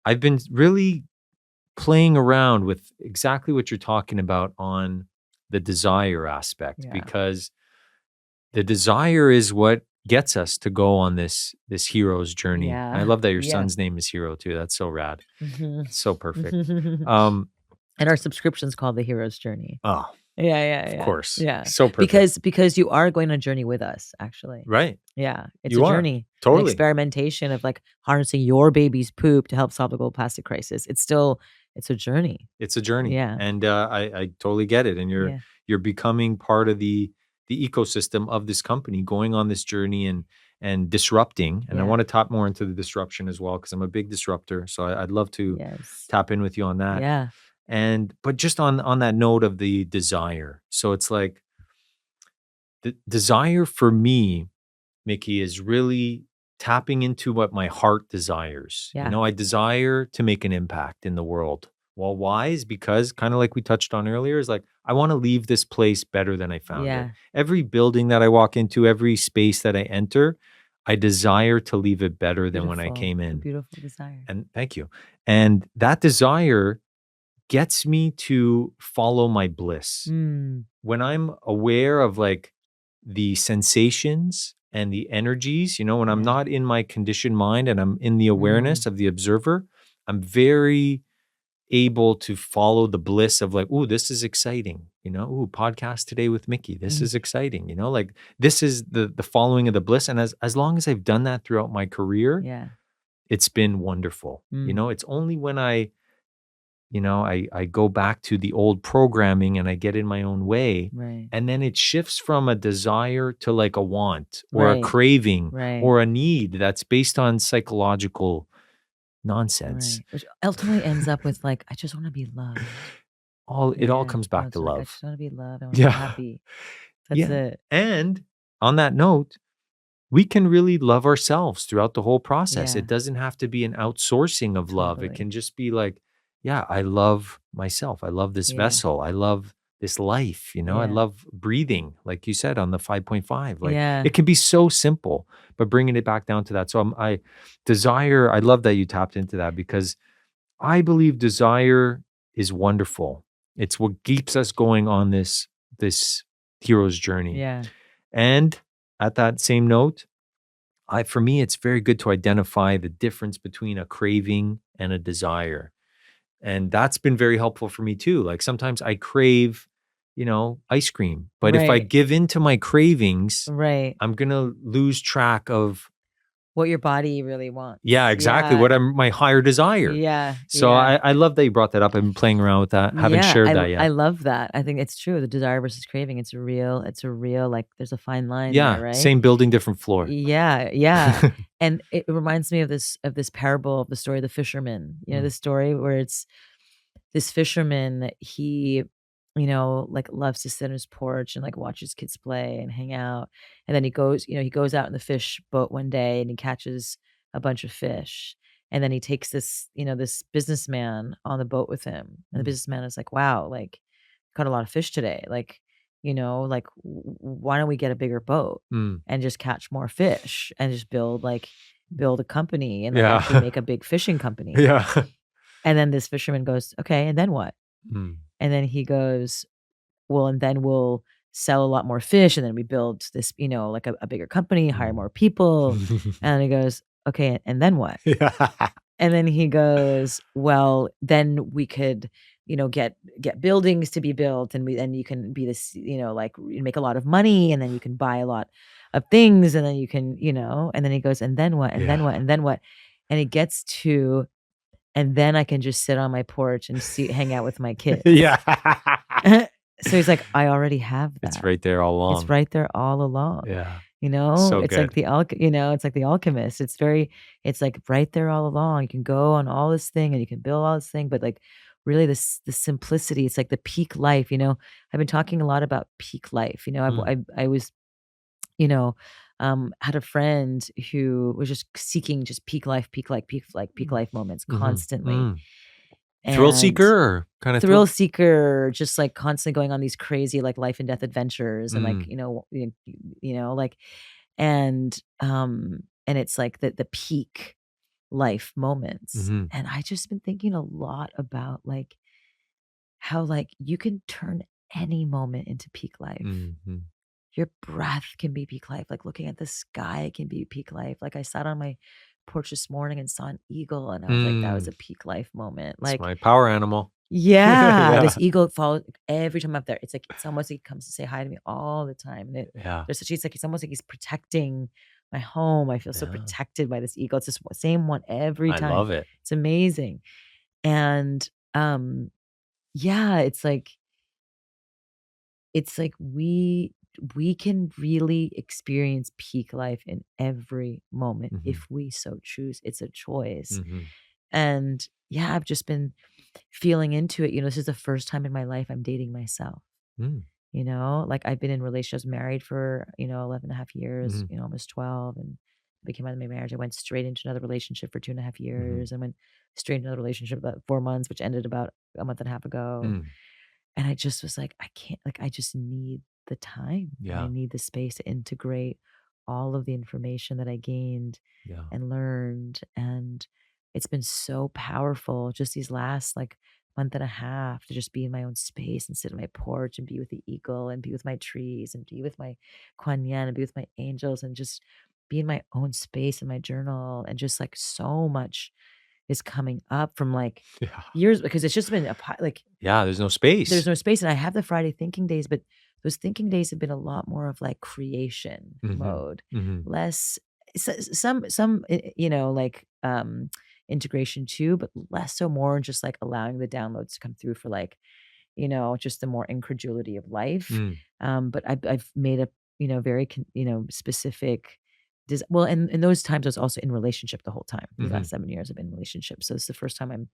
I've been really playing around with exactly what you're talking about on the desire aspect, Yeah. because the desire is what gets us to go on this hero's journey. Yeah. I love that your Yeah. son's name is Hero too. That's so rad. Mhm. It's so perfect. And our subscription's called the Hero's Journey. Oh, Yeah. of course. Yeah. So perfect. Because you are going on a journey with us, actually. Right. Yeah. It's You a are. journey. An Totally. experimentation of like harnessing your baby's poop to help solve the global plastic crisis. It's a journey. It's a journey. Yeah. And I totally get it. And you're becoming part of the ecosystem of this company, going on this journey and disrupting. And I Yeah. want to tap more into the disruption as well, because I'm a big disruptor. So I'd love to Yes. tap in with you on that. Yeah. But just on that note of the desire. So it's like the desire for me, Miki, is really tapping into what my heart desires. Yeah. You know, I desire to make an impact in the world. Well, why? Is because kind of like we touched on earlier, is like, I want to leave this place better than I found Yeah. it. Every building that I walk into, every space that I enter, I desire to leave it better than when I Beautiful. came A in. beautiful desire. And thank you. And that desire gets me to follow my bliss. Mm. When I'm aware of like the sensations and the energies, you know, when I'm Yeah. not in my conditioned mind and I'm in the awareness of the observer, I'm very able to follow the bliss of like, oh, this is exciting. You know, oh, podcast today with Miki. This is exciting. You know, like this is the following of the bliss. And as long as I've done that throughout my career, Yeah. it's been wonderful. You know, it's only when I go back to the old programming and I get in my own way. Right. And then it shifts from a desire to like a want or Right. a craving Right. or a need that's based on psychological nonsense. Right. Which ultimately ends up with like, I just want to be loved. It all Yeah. comes back to I love. just want to be loved. I want to Yeah. be happy. That's Yeah. it. And on that note, we can really love ourselves throughout the whole process. Yeah. It doesn't have to be an outsourcing of love. It Totally. can just be like, yeah, I love myself. I love this Yeah. vessel. I love this life. You know, I Yeah. love breathing, like you said on the 5.5. Like Yeah. it can be so simple, but bringing it back down to that. So I love that you tapped into that, because I believe desire is wonderful. It's what keeps us going on this hero's journey. Yeah. And at that same note, for me, it's very good to identify the difference between a craving and a desire. And that's been very helpful for me too. Like sometimes I crave ice cream. But if I Right. give in to my cravings, Right. I'm going to lose track of, What your body really wants. yeah, exactly. Yeah. What my higher desire. Yeah. So Yeah. I love that you brought that up. I've been playing around with that. Haven't Yeah. shared that I yet. love that. I think it's true. The desire versus craving. It's a real, like there's a fine line there, Yeah. right? Same building, different floor. Yeah. Yeah. And it reminds me of this parable of the story of the fisherman. The story where it's this fisherman, he, like loves to sit on his porch and like watch his kids play and hang out. And then he goes out in the fish boat one day and he catches a bunch of fish. And then he takes this, this businessman on the boat with him. And the businessman is like, wow, like caught a lot of fish today. Like, like why don't we get a bigger boat and just catch more fish and just build a company and like Yeah. actually make a big fishing company. Yeah. And then this fisherman goes, okay, and then what? And then he goes, well, and then we'll sell a lot more fish. And then we build this, like a bigger company, hire more people. And he goes, okay, and then what? Yeah. And then he goes, well, then we could, get buildings to be built and you can be this, like you make a lot of money and then you can buy a lot of things and then you can, and then he goes, and then what? And then what? And then what? And he gets to, and then I can just sit on my porch and hang out with my kids. Yeah. So he's like, I already have that. It's right there all along. It's right there all along. Yeah. So it's good. like it's like the alchemist. It's like right there all along. You can go on all this thing and you can build all this thing, but like really the simplicity, it's like the peak life, I've been talking a lot about peak life. I was, had a friend who was just seeking just peak life moments constantly. Thrill seeker or kind of thrill seeker, just like constantly going on these crazy like life and death adventures and like, like, and it's like the peak life moments. And I just been thinking a lot about like how like you can turn any moment into peak life. Your breath can be peak life. Like looking at the sky can be peak life. Like I sat on my porch this morning and saw an eagle and I was like, that was a peak life moment. Like it's my power animal. Yeah. This eagle follows every time I'm up there. It's like, it's almost like he comes to say hi to me all the time. And it's almost like he's protecting my home. I feel so protected by this eagle. It's the same one every time. I love it. It's amazing. And it's like we can really experience peak life in every moment if we so choose. It's a choice. And I've just been feeling into it. This is the first time in my life I'm dating myself. Like I've been in relationships, married for 11 and a half years, almost 12, and became out of my marriage. I went straight into another relationship for 2.5 years and went straight into another relationship about 4 months, which ended about a month and a half ago. And I just was like, I can't, like, I just need the time. I need the space to integrate all of the information that I gained and learned. And it's been so powerful just these last like month and a half to just be in my own space and sit on my porch and be with the eagle and be with my trees and be with my Kuan Yin and be with my angels and just be in my own space in my journal. And just like so much is coming up from like years, because it's just been there's no space. There's no space. And I have the Friday thinking days, but those thinking days have been a lot more of like creation mode, less some like integration too, but less so, more just like allowing the downloads to come through for like just the more incredulity of life. But I've made a very specific and in those times I was also in relationship the whole time. The last 7 years I've been in relationships, so it's the first time I'm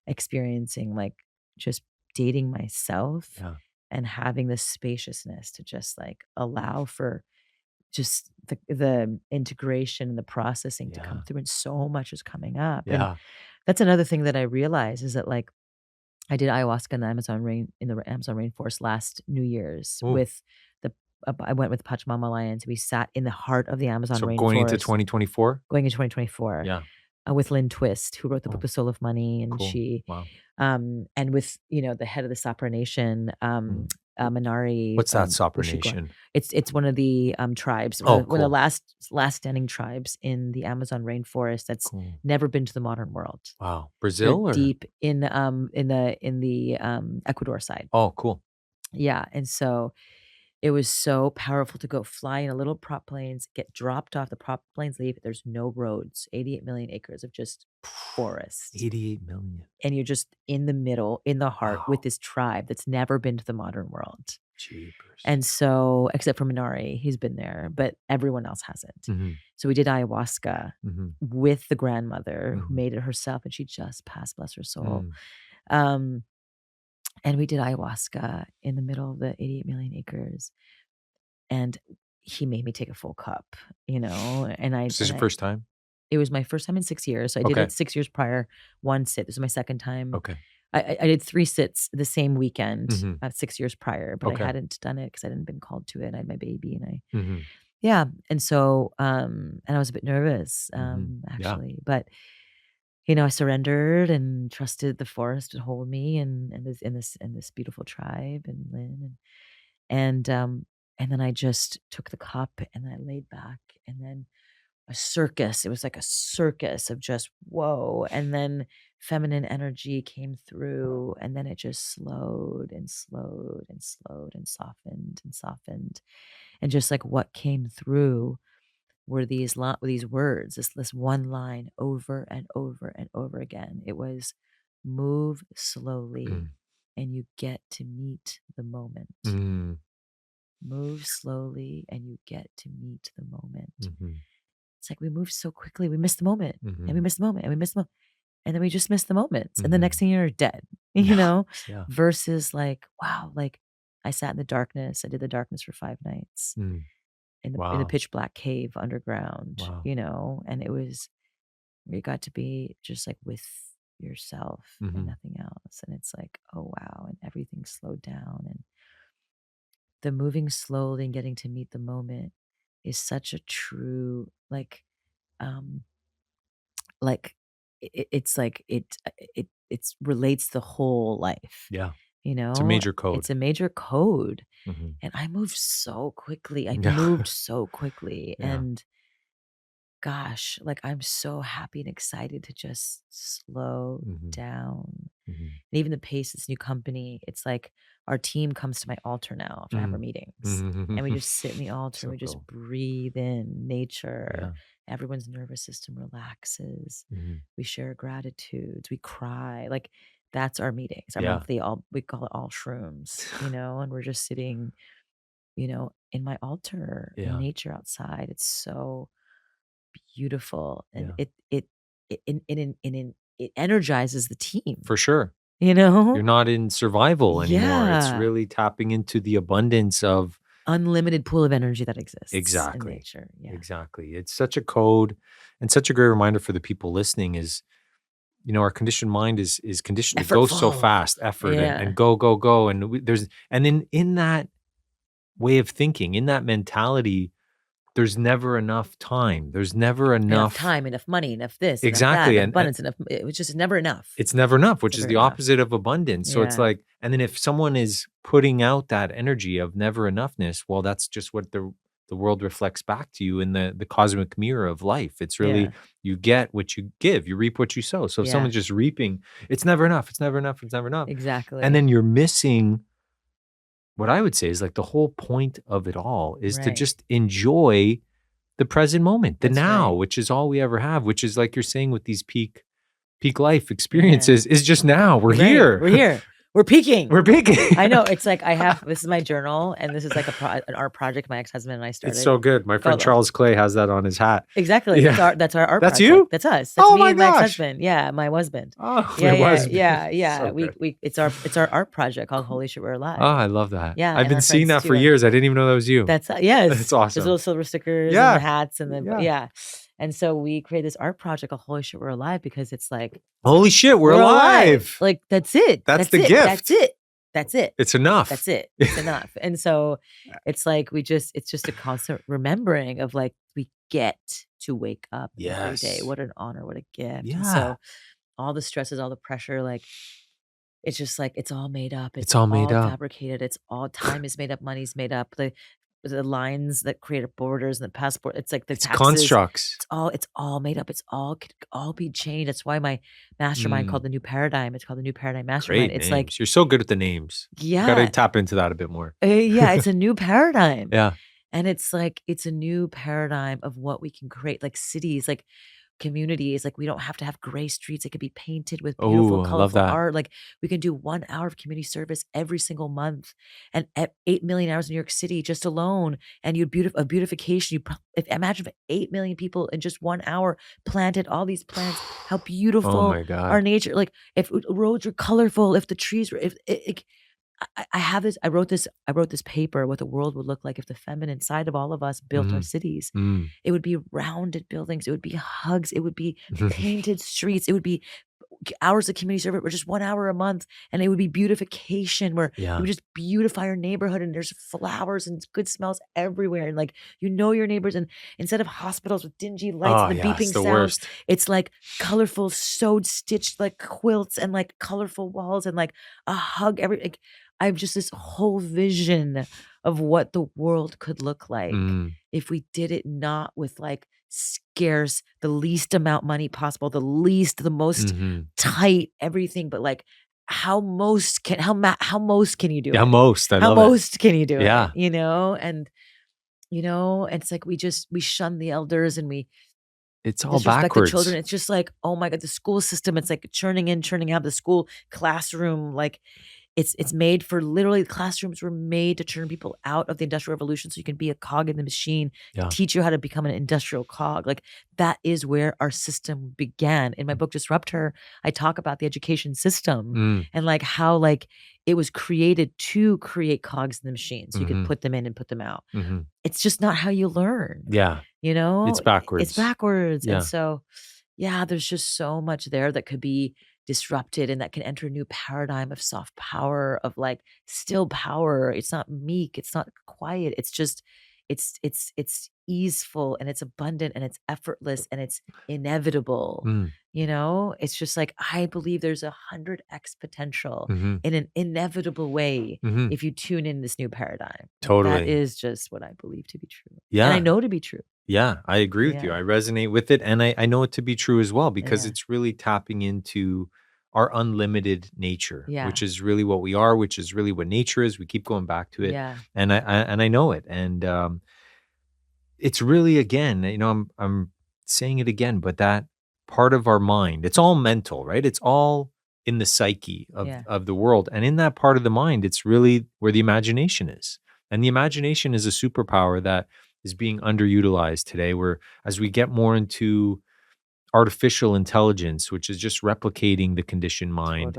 experiencing like just dating myself and having this spaciousness to just like allow for just the integration and the processing to come through. And so much is coming up. And that's another thing that I realize is that like I did ayahuasca in the Amazon rainforest last New Year's with I went with the Pachamama Alliance. We sat in the heart of the Amazon rainforest. Going into 2024? Going into 2024. Yeah. With Lynn Twist, who wrote the book The Soul of Money, and she and with the head of the Sapra Nation, Minari. What's that Sapra Nation? It's one of the tribes, one of the last standing tribes in the Amazon rainforest that's never been to the modern world. Wow. Brazil? They're deep in the Ecuador side. Oh, cool. Yeah. And so it was so powerful to go fly in a little prop planes, get dropped off. The prop planes leave. There's no roads, 88 million acres of just forest. 88 million. And you're just in the middle, in the heart with Wow. this tribe that's never been to the modern world. Jeepers. And so, except for Minari, he's been there, but everyone else hasn't. Mm-hmm. So we did ayahuasca Mm-hmm. with the grandmother who Mhm. made it herself, and she just passed, bless her soul. Mm. Um, and we did ayahuasca in the middle of the 88 million acres, and he made me take a full cup, and Is this your first time? it was my first time in 6 years. So I did Okay. it 6 years prior, 1 sit. This was my second time. Okay. I did 3 sits the same weekend, Mhm. 6 years prior, but I Okay. hadn't done it because I hadn't been called to it, and I had my baby, and Mhm. yeah, and so, and I was a bit nervous, Mhm. Yeah. actually, but, I surrendered and trusted the forest would hold me and this beautiful tribe and Lynn, and then I just took the cup, and I laid back, and then a circus. It was like a circus of just whoa. And then feminine energy came through, and then it just slowed and slowed and slowed and softened and softened. And just like what came through were these words, this one line over and over and over again. It was move slowly Mm. and you get to meet the moment. Mm. Move slowly and you get to meet the moment. Mhm. It's like we move so quickly, we miss the moment, and we Mhm. miss the moment, and we miss the moment, and then we just miss the moments, and the next Mhm. thing you're dead, Yeah. Yeah. versus like, wow, like I sat in the darkness. I did the darkness for 5 nights Mm. in the Wow. pitch black cave underground, Wow. and it was where you got to be just like with yourself and Mhm. nothing else. And it's like, oh wow, and everything slowed down, and the moving slowly and getting to meet the moment is such a true um it's like it's relates the whole life, Yeah. It's a major code. it's a major code. Mhm. And I moved so quickly. I Yeah. moved so quickly. Yeah. And gosh, like I'm so happy and excited to just slow Mhm. down. Mhm. And even the pace, this new company, it's like our team comes to my altar now after I have our Mm. meetings. And we Mhm. just sit in the altar and So we just cool. breathe in nature. Yeah. Everyone's nervous system relaxes. Mhm. We share gratitudes. We cry. Like that's our meetings. Our Yeah. monthly we call it all shrooms, and we're just sitting, in my altar in Yeah. nature outside. It's so beautiful. And Yeah. it energizes the team, For sure. you You're know? not in survival anymore. It's Yeah. really tapping into the abundance of Unlimited pool of energy that exists in exactly. nature. Yeah. Exactly. It's such a code and such a great reminder for the people listening is, our conditioned mind is conditioned to go so Effortful. fast, effort Yeah. and go, go, go. And and then in that way of thinking, in that mentality, there's never enough time. There's never Enough enough. time, enough money, enough this, enough that, Exactly. enough And abundance, enough. It was just never enough. it's never enough, which It's is never the enough. opposite of abundance. So it's Yeah. like, and then if someone is putting out that energy of never enoughness, well, that's just what the world reflects back to you in the cosmic mirror of life. It's really Yeah. you get what you give, you reap what you sow. So if Yeah. someone's just reaping, it's never enough, it's never enough, it's never enough. Exactly. And then you're missing what I would say is like the whole point of it all is to Right. just enjoy the present moment, the That's now, right. which is all we ever have, which is like you're saying with these peak life experiences is just now. We're Right. here. We're here. We're peaking. We're peaking. I know. It's like this is my journal, and this is like an art project my ex-husband and I started. It's so good. My friend Called- Charles Clay has that on his hat. Exactly. Yeah. That's our art That's project. you? That's us. That's Oh me my and my gosh. ex-husband. Yeah, my husband. Oh, Yeah, it was. yeah. So we good. it's our art project called Holy Shit We're Alive. Oh, I love that. Yeah, I've and been our seeing friends that for too. years. I didn't even know that was you. That's yes. It's awesome. There's little silver stickers Yeah. and the hats and the Yeah. And so we created this art project called Holy Shit We're Alive because it's like Holy shit, we're alive. Like that's it. That's the it. gift. That's it. That's it. It's enough. That's it. It's enough. And so it's like it's just a constant remembering of like we get to wake up every day. Yes. What an honor, what a gift. Yeah. And so all the stresses, all the pressure, like it's just like it's all made up. It's all made up. fabricated. It's all time is made up, money's made up. the lines that create borders and the passport. It's like the It's taxes. constructs. It's all made up. It's all could all be changed. That's why my mastermind called the New Paradigm. It's called the New Paradigm Mastermind. Great It's names. like, You're so good at the names. yeah, Got to tap into that a bit more. yeah, it's a new paradigm. Yeah. And it's like, it's a new paradigm of what we can create, like cities, like communities. Like we don't have to have gray streets. It could be painted with beautiful, Oh, I love colorful that. art. Like we can do 1 hour of community service every single month, and at 8 million hours in New York City just alone. And you'd a beautification. Imagine if 8 million people in just 1 hour planted all these plants, how Oh beautiful my God. our nature. Like if roads were colorful, if the trees were, if I have this. I wrote this paper. What the world would look like if the feminine side of all of us built our cities. It would be rounded buildings. It would be hugs. It would be painted streets. It would be hours of community service, or just 1 hour a month, and it would be beautification where you would just beautify your neighborhood, and there's flowers and good smells everywhere, and like your neighbors, and instead of hospitals with dingy lights and the beeping it's the sounds, worst. it's like colorful sewed stitched like quilts and like colorful walls and like a hug like I have just this whole vision of what the world could look like if we did it not with like scarce, the least amount money possible, the most tight everything, but like how most can you do it? How most? I How love it. most can you do Yeah. it? And it's like we shun the elders and we It's all disrespect backwards. the children. It's just like, oh my God, the school system, it's like churning in, churning out. The school classroom, like it's made for, literally, classrooms were made to turn people out of the Industrial Revolution so you can be a cog in the machine, teach you how to become an industrial cog. Like that is where our system began. In my book, Disrupt Her, I talk about the education system and like how like it was created to create cogs in the machine so you could put them in and put them out. It's just not how you learn. Yeah. It's backwards. It's backwards. Yeah. And so, yeah, there's just so much there that could be disrupted and that can enter a new paradigm of soft power, of like still power. It's not meek, it's not quiet. It's just it's easeful and it's abundant and it's effortless and it's inevitable. It's just like, I believe there's 100x potential in an inevitable way if you tune in this new paradigm. Totally. That is just what I believe to be true. Yeah. And I know to be true. Yeah, I agree with you. I resonate with it. And I know it to be true as well, because it's really tapping into our unlimited nature, which is really what we are, which is really what nature is. We keep going back to it. And I know it. And it's really, again, I'm saying it again, but that part of our mind, it's all mental, right? It's all in the psyche of the world. And in that part of the mind, it's really where the imagination is. And the imagination is a superpower that is being underutilized today, where as we get more into artificial intelligence, which is just replicating the conditioned mind,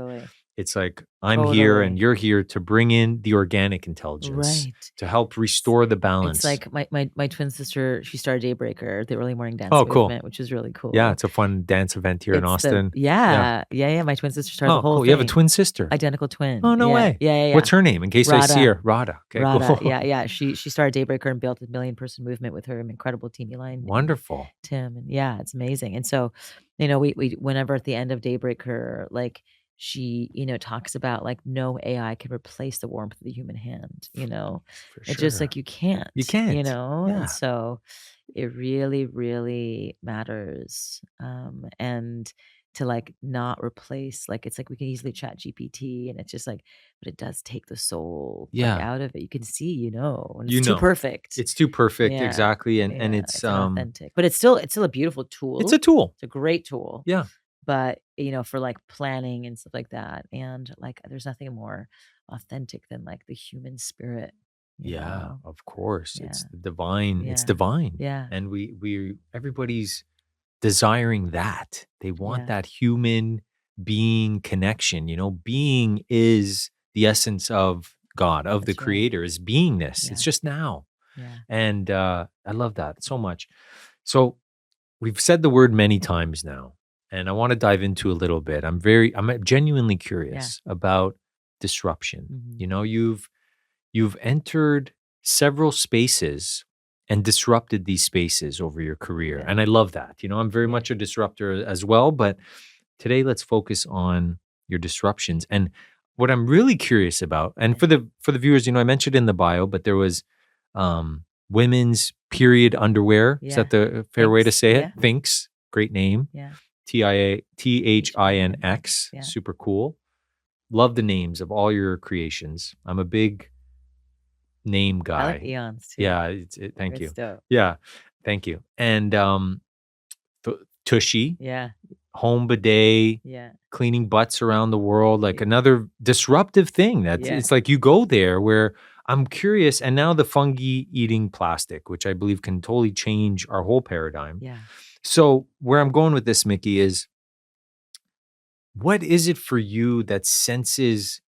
it's like, I'm here and you're here to bring in the organic intelligence to help restore the balance. It's like my twin sister, she started Daybreaker, the early morning dance movement, which is really cool. Yeah, it's a fun dance event here in Austin. Yeah. My twin sister started the whole thing. You have a twin sister? Identical twin. Oh, no way. Yeah. What's her name, in case I see her? Rada. Okay, Rada, cool. yeah. She started Daybreaker and built a 1 million person movement with her incredible team, Elaine. Wonderful. Tim. And yeah, it's amazing. And so, we whenever at the end of Daybreaker, like, she, talks about like no AI can replace the warmth of the human hand, It's just like you can't. And so it really, really matters. And to like not replace, like, it's like we can easily chat GPT and it's just like, but it does take the soul out of it. You can see, and it's too perfect. It's too perfect, exactly. And it's authentic. But it's still a beautiful tool. It's a tool. It's a great tool. Yeah. But, for like planning and stuff like that. And like, there's nothing more authentic than like the human spirit. Yeah, of course. It's the divine. It's divine. Yeah. And everybody's desiring that. They want that human being connection. Being is the essence of God, of the creator, is beingness. It's just now. Yeah. And I love that so much. So we've said the word many times now. And I want to dive into a little bit. I'm genuinely curious about disruption. You've entered several spaces and disrupted these spaces over your career. And I love that. I'm very much a disruptor as well, but today let's focus on your disruptions. And what I'm really curious about, and for the viewers, I mentioned in the bio, but there was women's period underwear. Is Yeah. that the fair way to THINX. say it? Yeah. THINX. Great name. Yeah. THINX. Yeah. Super cool. Love the names of all your creations. I'm a big name I like guy. Eons too. Yeah. Thank you. It's dope. Yeah. Thank you. And TUSHY, Yeah. home bidet, Yeah. cleaning butts around the world, like another disruptive thing. That's Yeah. it's like you go there where I'm curious, and now the fungi eating plastic, which I believe can totally change our whole paradigm. Yeah. So where I'm going with this, Miki, is what is it for you that senses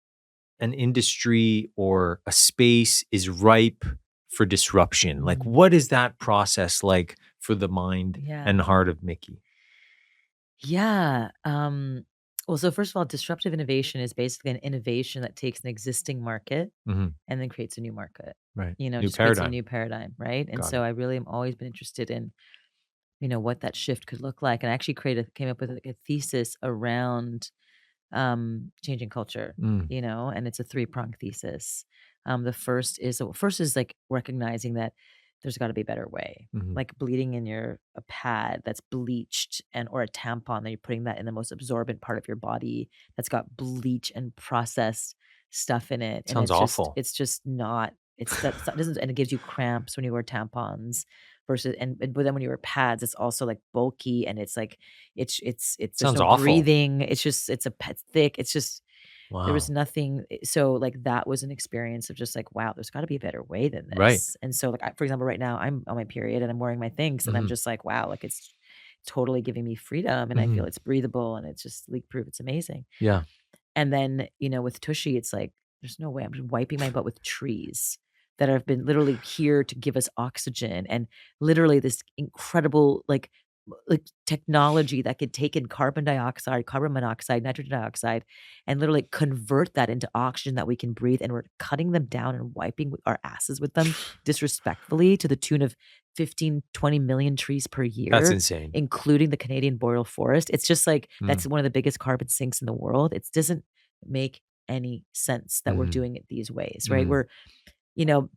an industry or a space is ripe for disruption? Like, what is that process like for the mind Yeah. and heart of Miki? Yeah. Well, so first of all, disruptive innovation is basically an innovation that takes an existing market Mhm. and then creates a new market. Right. You know, New just creates a paradigm. new paradigm, right? And Got so it. I really am always been interested in, what that shift could look like. And I actually came up with like a thesis around changing culture, Mm. and it's a three-pronged thesis. The first is like recognizing that there's got to be a better way. Mhm. Like bleeding in a pad that's bleached or a tampon that you're putting that in the most absorbent part of your body that's got bleach and processed stuff in it, and Sounds awful. it's just not it's that it doesn't, and it gives you cramps when you wear tampons versus, but then when you wear pads it's also like bulky, and it's like it's there's Sounds no awful. breathing. It's thick. It's just there was Wow. nothing. So like that was an experience of just like, wow, there's got to be a better way than Right. this. And so like for example, right now I'm on my period and I'm wearing my THINX, and I'm Mhm. just like, wow, like it's totally giving me freedom, and I feel Mhm. it's breathable, and it's just leak proof. It's amazing. Yeah. And then, with Tushy, it's like, there's no way I'm just wiping my butt with trees that have been literally here to give us oxygen, and literally this incredible like technology that could take in carbon dioxide, carbon monoxide, nitrogen dioxide, and literally convert that into oxygen that we can breathe. And we're cutting them down and wiping our asses with them disrespectfully to the tune of 15, 20 million trees per That's year, insane. including the Canadian boreal forest. It's just like that's Mm. one of the biggest carbon sinks in the world. It doesn't make any sense that we're Mhm. doing it these ways, right? Mhm. We're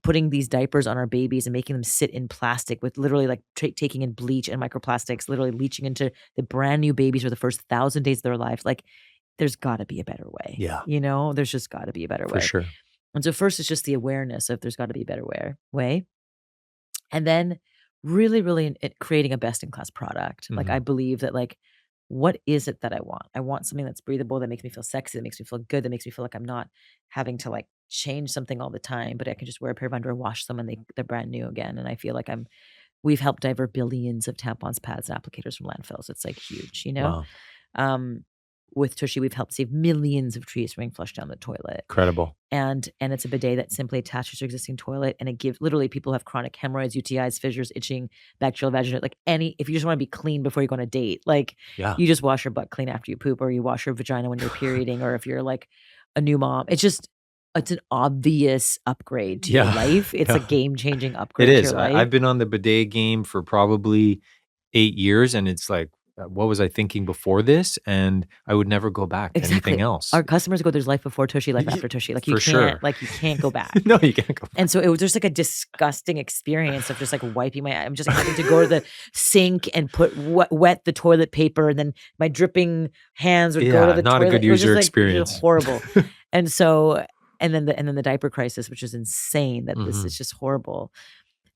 putting these diapers on our babies and making them sit in plastic with literally like taking in bleach and microplastics, literally leaching into the brand new babies for the first 1,000 days of their life. Like, there's got to be a better way. Yeah. There's just got to be a better For way. sure. And so first, it's just the awareness of there's got to be a better way. And then really, really creating a best-in-class product. Like, I Mhm. believe that, like, what is it that I want? I want something that's breathable, that makes me feel sexy, that makes me feel good, that makes me feel like I'm not having to, like, change something all the time, but I can just wear a pair of underwear, wash them, and they're brand new again. And I feel like we've helped divert billions of tampons, pads, and applicators from landfills. It's, like, huge. Wow. Um, with Tushy, we've helped save millions of trees from being flushed down the toilet. Incredible. And it's a bidet that simply attaches to existing toilet, and it gives literally people who have chronic hemorrhoids, UTIs, fissures, itching, bacterial vagina, like if you just want to be clean before you go on a date, like Yeah. you just wash your butt clean after you poop, or you wash your vagina when you're perioding, or if you're like a new mom. It's an obvious upgrade to your Yeah. life. It's a Yeah. game-changing It upgrade to is. your life. I've been on the bidet game for probably 8 years, and it's like, what was I thinking before this? And I would never go back to anything Exactly. else. Our customers go, there's life before Tushy, life after Tushy. Like you For sure. you can't go back. No, you can't go back. And so it was just like a disgusting experience of just like wiping I'm just having to go to the sink and wet the toilet paper, and then my dripping hands would go to Yeah, the not a toilet. good It was user just experience. horrible. And so, and then the diaper crisis, which is insane that this Mhm. is just horrible.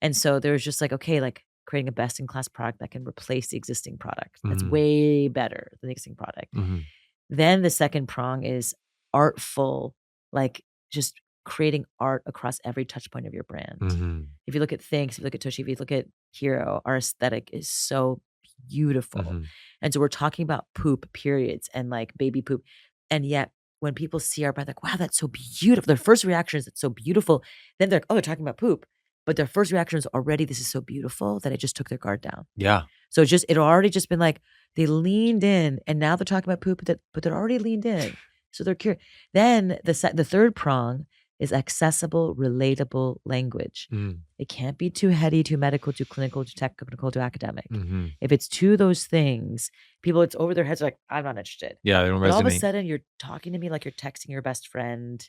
And so there was just like, okay, like creating a best-in-class product that can replace the existing product. That's Mhm. way better than the existing product. Mhm. Then the second prong is artful, like just creating art across every touch point of your brand. Mhm. If you look at THINX, if you look at TUSHY, if you look at HIRO, our aesthetic is so beautiful. Mhm. And so we're talking about poop, periods, and like baby poop. And yet when people see our brand, they're like, wow, that's so beautiful. Their first reaction is it's so beautiful. Then they're like, oh, they're talking about poop. But their first reaction is already, this is so beautiful, that it just took their guard down. Yeah. So it already just been like, they leaned in, and now they're talking about poop, but they're already leaned in. So they're curious. Then the third prong is accessible, relatable language. Mm. It can't be too heady, too medical, too clinical, too technical, too academic. Mhm. If it's two of those things, it's over their heads, like, I'm not interested. Yeah, they don't But all of a resonate. sudden, you're talking to me like you're texting your best friend.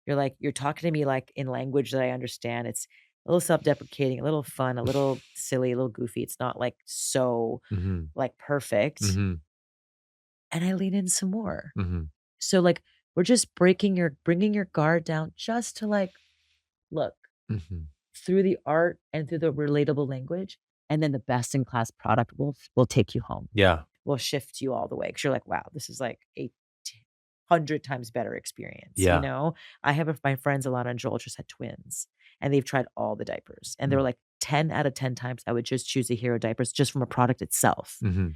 You're talking to me like in language that I understand. It's little self-deprecating, a little fun, a little silly, a little goofy. It's not like so like perfect. Mhm. And I lean in some more. Mhm. So like we're just bringing your guard down just to like look Mhm. through the art and through the relatable language, and then the best in class product will take you home. Yeah. Will shift you all the way because you're like, wow, this is like a 100 times better experience. Yeah. I have my friends, Alana and Joel, just had twins, and they've tried all the diapers, and they're Mm. like 10 out of 10 times I would just choose the HIRO diapers just from a product itself. Mhm.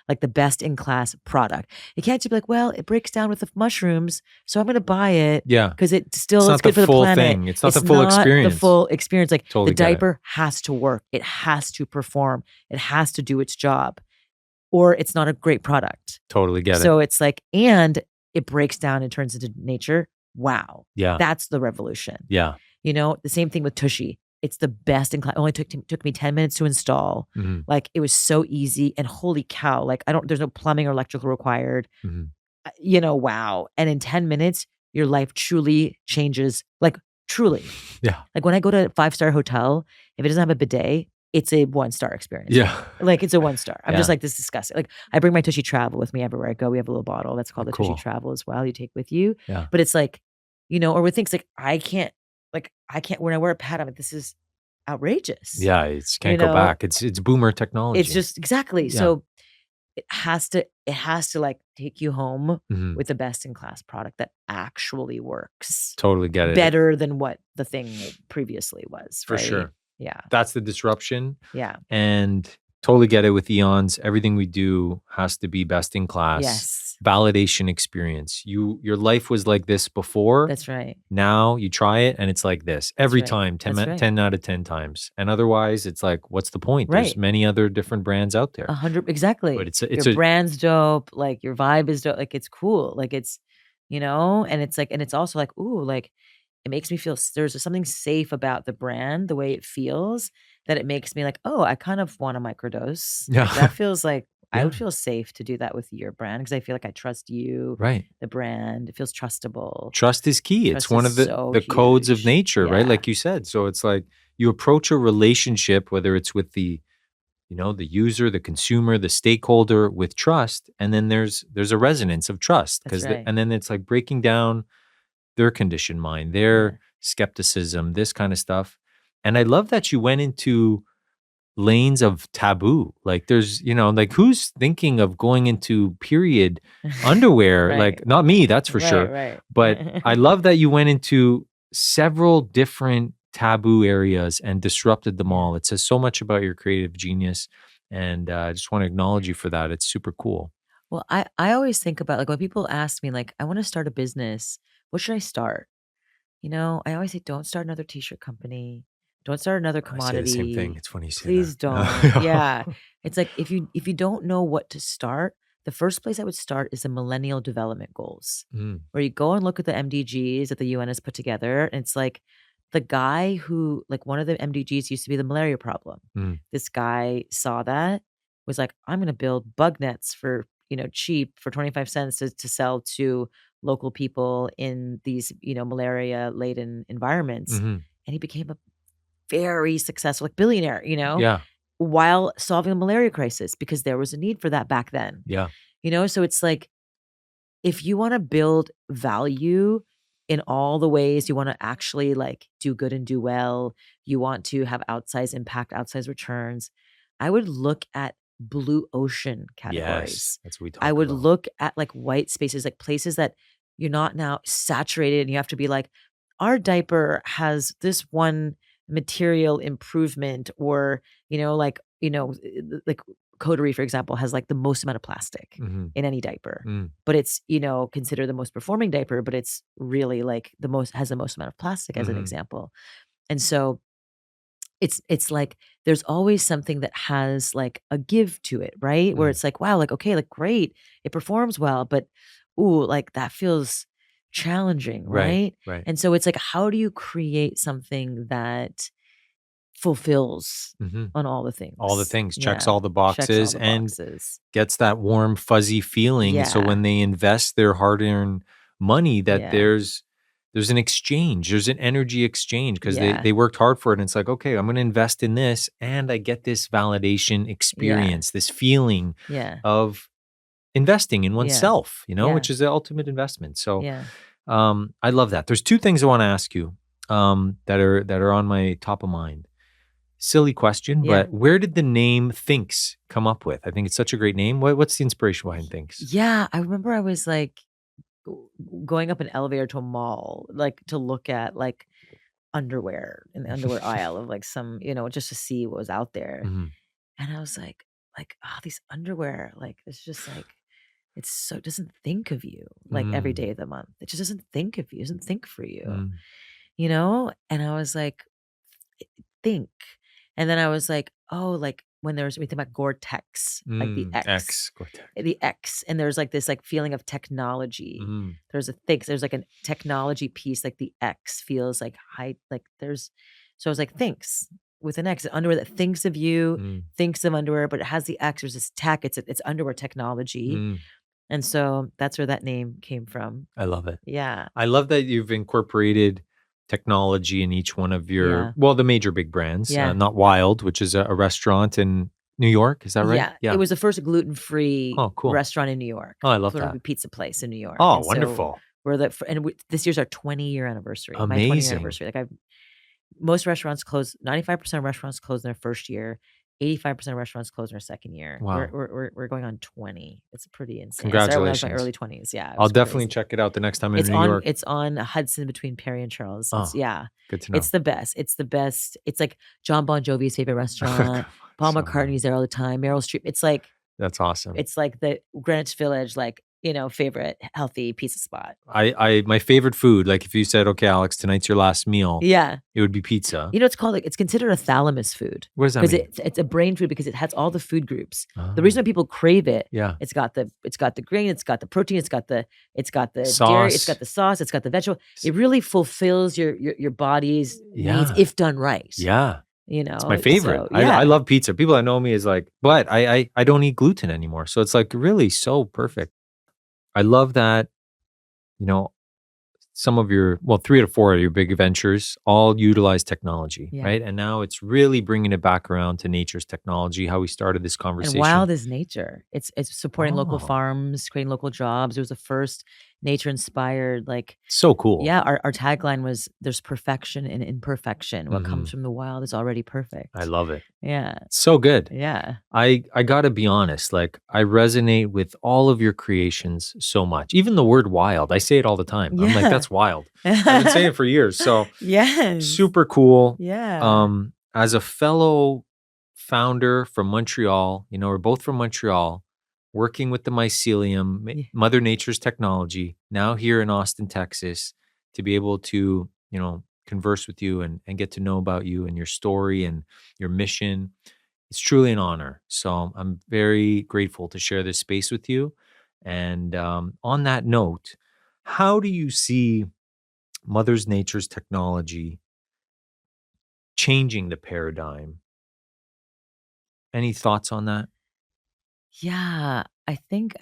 Like the best in class product. You can't just be like, well, it breaks down with the mushrooms, so I'm going to buy it Yeah. because it It's still is not the good for the full planet. thing. It's not the full The experience. full experience. Like Totally the get it. diaper has to work. It has to perform. It has to do its job, or it's not a great product. Totally get it. So it's like, and it breaks down and turns into nature. Wow. Yeah. That's the revolution. Yeah. The same thing with TUSHY. It's the best in class. Only took me 10 minutes to install. Mhm. Like it was so easy, and holy cow, like there's no plumbing or electrical required. Mhm. Wow. And in 10 minutes, your life truly changes. Like truly. Yeah. Like when I go to a 5-star hotel, if it doesn't have a bidet, it's a 1-star experience. Yeah. Like it's a 1-star. I'm just Yeah. like, this is disgusting. Like I bring my TUSHY Travel with me everywhere I go. We have a little bottle that's called the Cool. TUSHY Travel as well. You take with you. Yeah. But it's like, or with things like I can't when I wear a pad, I'm like, this is outrageous. Yeah. It's can't go back. It's boomer technology. It's just exactly. Yeah. So it has to like take you home Mhm. with the best in class product that actually works Totally get it. better than what the thing previously was. For right? sure. Yeah. That's the disruption. Yeah. And totally get it with Eons. Everything we do has to be best in class. Yes. Validation experience. Your life was like this before. That's right. Now you try it and it's like this every right. time, That's right. 10 out of 10 times. And otherwise it's like, what's the point? Right. There's many other different brands out there. 100 exactly. But it's your brand's dope. Like your vibe is dope. Like it's cool. Like it's, and it's like, and it's also like, ooh, like it makes me feel there's something safe about the brand, the way it feels, that it makes me like, oh, I kind of want a microdose. Yeah. Like, that feels like I Yeah. would feel safe to do that with your brand because I feel like I trust you, Right. the brand. It feels trustable. Trust is key. Trust It's one is of so the codes of huge. nature, right? Yeah. Like you said. So it's like you approach a relationship, whether it's with the the user, the consumer, the stakeholder, with trust, and then there's a resonance of trust That's right. and then it's like breaking down their conditioned mind, their skepticism, this kind of stuff. And I love that you went into lanes of taboo. Like there's, like who's thinking of going into period underwear? Right. Like not me, that's for sure. Right. But I love that you went into several different taboo areas and disrupted them all. It says so much about your creative genius. And I just want to acknowledge you for that. It's super cool. Well, I always think about like when people ask me like, I want to start a business. What should I start? I always say, don't start another t-shirt company. Don't start another commodity. I say the same thing. It's funny you say Please that. don't. Yeah. It's like if you don't know what to start, the first place I would start is the Millennial Development Goals, where you go and look at the MDGs that the UN has put together. And it's like the guy who, like one of the MDGs used to be the malaria problem. This guy saw that, was like, I'm going to build bug nets for, cheap for 25 cents to sell to local people in these, malaria laden environments. And he became a very successful billionaire, Yeah. while solving a malaria crisis because there was a need for that back then. Yeah. So it's like, if you want to build value in all the ways, you want to actually like do good and do well, you want to have outsized impact, outsized returns, I would look at blue ocean categories. Yes. That's what we talk I would about. look at like white spaces, like places that you're not now saturated and you have to be like, our diaper has this one material improvement, or, like Coterie, for example, has like the most amount of plastic in any diaper, but it's, considered the most performing diaper, but it's really like has the most amount of plastic as an example. And so it's like, there's always something that has like a give to it, right? Where it's like, wow, like, okay, like great, it performs well, but ooh, like that feels challenging, right? Right. And so it's like, how do you create something that fulfills on all the things? All the things, checks Yeah. all the boxes, Checks all the and boxes. gets that warm, fuzzy feeling. So Yeah. when they invest their hard-earned money, that Yeah. there's there's an exchange. There's an energy exchange because Yeah. they worked hard for it. And it's like, okay, I'm going to invest in this and I get this validation Yeah. experience, this feeling Yeah. of investing in Yeah. oneself, you know, Yeah. which is the ultimate investment. So Yeah. I love that. There's two things I want to ask you that are on my top of mind. Silly question, Yeah. but where did the name THINX come up with? I think it's such a great name. What's the inspiration behind THINX? Yeah. I remember I was like going up an elevator to a mall, like to look at like underwear in the underwear aisle of like some, just to see what was out there. Mhm. And I was like, oh, these underwear, like it's just like it doesn't think of you like every Mm, day of the month. It just doesn't think of you, doesn't think for you, mm, And I was like, think. And then I was like, oh, like when we think about Gore-Tex, like X, Gore-Tex. the X, and there's like this like feeling of technology. Mhm, There's like a technology piece, like the X feels like high, like so I was like, thinks with an X, underwear that thinks of you, mm, thinks of underwear, but it has the X, there's this tech, it's underwear technology. mm. And so that's where that name came from. I love it. Yeah. I love that you've incorporated technology in each one of your, Yeah. well, the major big brands, Yeah. not Wild, which is a restaurant in New York. Is that right? Yeah. It was the first gluten-free Oh, cool. restaurant in New York. Oh, I love that. Gluten-free pizza place in New York. Oh, And so wonderful. this year's our 20-year anniversary. My 20-year Amazing. anniversary. Like most restaurants close. 95% of restaurants close in their first year. 85% of restaurants close in their second year. Wow. We're going on 20. It's pretty insane. I started when I was in my early 20s. Yeah, it I'll was definitely crazy. check it out the next time I'm in It's New on York. it's on Hudson between Perry and Charles. Oh, Yeah. good to know. It's the best. It's the best. It's like John Bon Jovi's favorite restaurant. Paul So McCartney's there all the time. Meryl Streep. It's like That's awesome. it's like the Greenwich Village, like, favorite healthy pizza spot. My favorite food, like if you said, okay, Alex, tonight's your last meal, Yeah. it would be pizza. It's called it's considered a thalamus food. What does that Because mean? it's a brain food because it has all the food groups. The Oh, reason why people crave it, yeah. it's got the grain, it's got the protein, it's got the dairy, it's Sauce. got the sauce, it's got the vegetable. It really fulfills your body's needs Yeah. if done right. Yeah. It's my favorite. So, yeah. I love pizza. People that know me is like, but I don't eat gluten anymore. So it's like really so perfect. I love that, some of your, well, 3 to 4 of your big ventures all utilize technology, Yeah. right? And now it's really bringing it back around to nature's technology, how we started this conversation. And wild is nature. It's supporting local Oh. farms, creating local jobs. It was the first nature inspired, like, So cool. yeah, our tagline was there's perfection in imperfection. What comes Mhm. from the wild is already perfect. I love it. Yeah. So good. Yeah. I gotta be honest, like I resonate with all of your creations so much. Even the word wild, I say it all the time. I'm like, Yeah. that's wild. I've been saying it for years. So Yes. super cool. Yeah. As a fellow founder from Montreal, we're both from Montreal, working with the mycelium, Yeah. Mother Nature's technology, now here in Austin, Texas, to be able to, converse with you and get to know about you and your story and your mission. It's truly an honor. So I'm very grateful to share this space with you. And on that note, how do you see Mother Nature's technology changing the paradigm? Any thoughts on that? Yeah. I think,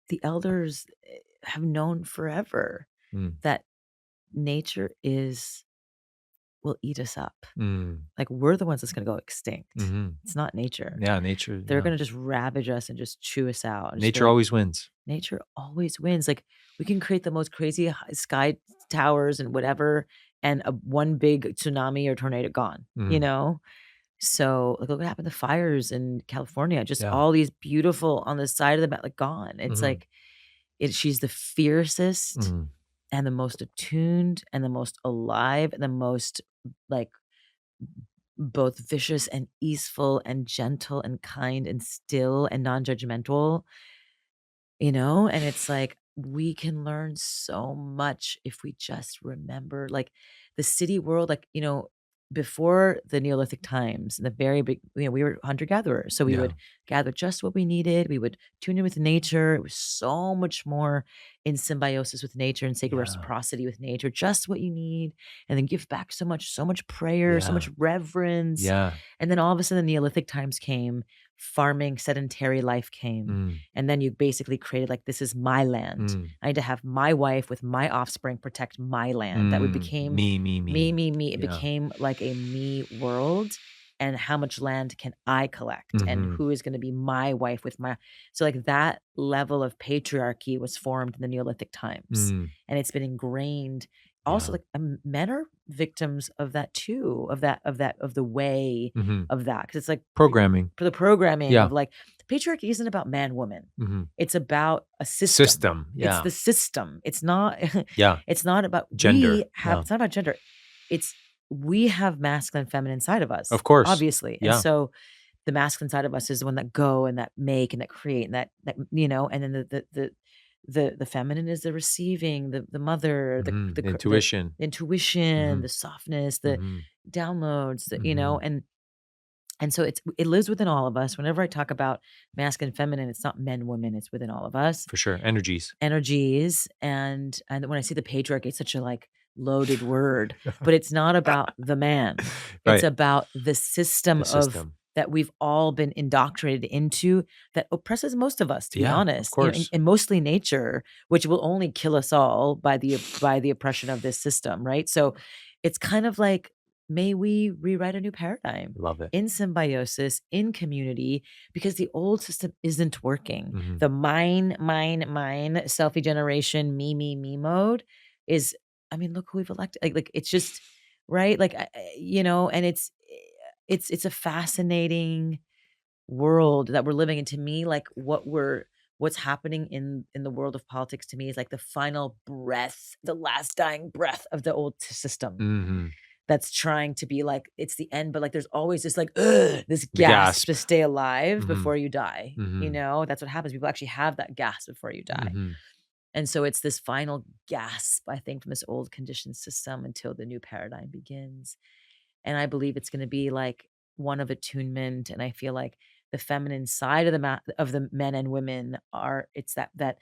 the elders have known forever Mm, that nature will eat us up. mm, Like we're the ones that's gonna go extinct. mhm. It's not nature. Yeah, nature. They're Yeah. gonna just ravage us and just chew us out. And just be Nature like, always wins. nature always wins. Like we can create the most crazy sky towers and whatever, and one big tsunami or tornado gone. Mhm. So like look what happened to fires in California. Just Yeah. all these beautiful on the side of the like gone. It's Mhm. like she's the fiercest Mhm. and the most attuned and the most alive and the most like both vicious and easeful and gentle and kind and still and non-judgmental, and it's like we can learn so much if we just remember like the city world, like, before the Neolithic times, in the very big, we were hunter-gatherers. So we Yeah. would gather just what we needed. We would tune in with nature. It was so much more in symbiosis with nature and sacred Yeah. reciprocity with nature, just what you need. And then give back so much prayer, so Yeah. much reverence. Yeah. And then all of a sudden the Neolithic times came farming sedentary life came. And then you basically created like, this is my land. I need to have my wife with my offspring protect my land. That we became me. It became like a me world. And how much land can I collect? And who is going to be my wife with my... So like that level of patriarchy was formed in the Neolithic times. And it's been ingrained. Also, like men are victims of that too, of the way of that. Because it's like Programming. For the programming of like, patriarchy isn't about man, woman. It's about a system. It's the system. It's not, it's not about gender. It's not about gender. We have masculine and feminine side of us. Of course. Obviously. And so the masculine side of us is the one that go and that make and that create and that and then the feminine is the receiving, the mother, the intuition, the softness, the downloads, and so it lives within all of us. Whenever I talk about masculine and feminine, it's not men, women, it's within all of us. For sure. Energies. And when I see the patriarchy, it's such a like loaded word, but it's not about the man. It's about the system that we've all been indoctrinated into that oppresses most of us, to be honest. Of course. And mostly nature, which will only kill us all by the oppression of this system, right? So it's kind of like, may we rewrite a new paradigm. Love it. In symbiosis, in community, because the old system isn't working. The mine, selfie generation, me mode is, I mean, look who we've elected. Like it's just, right? Like, and it's a fascinating world that we're living in. To me, like what's happening in the world of politics, to me, is like the final breath, the last dying breath of the old system. That's trying to be like, it's the end, but like there's always this like this gasp to stay alive before you die. That's what happens. People actually have that gasp before you die. And so it's this final gasp, I think, from this old conditioned system until the new paradigm begins. And I believe it's going to be like one of attunement. And I feel like the feminine side of the men and women it's that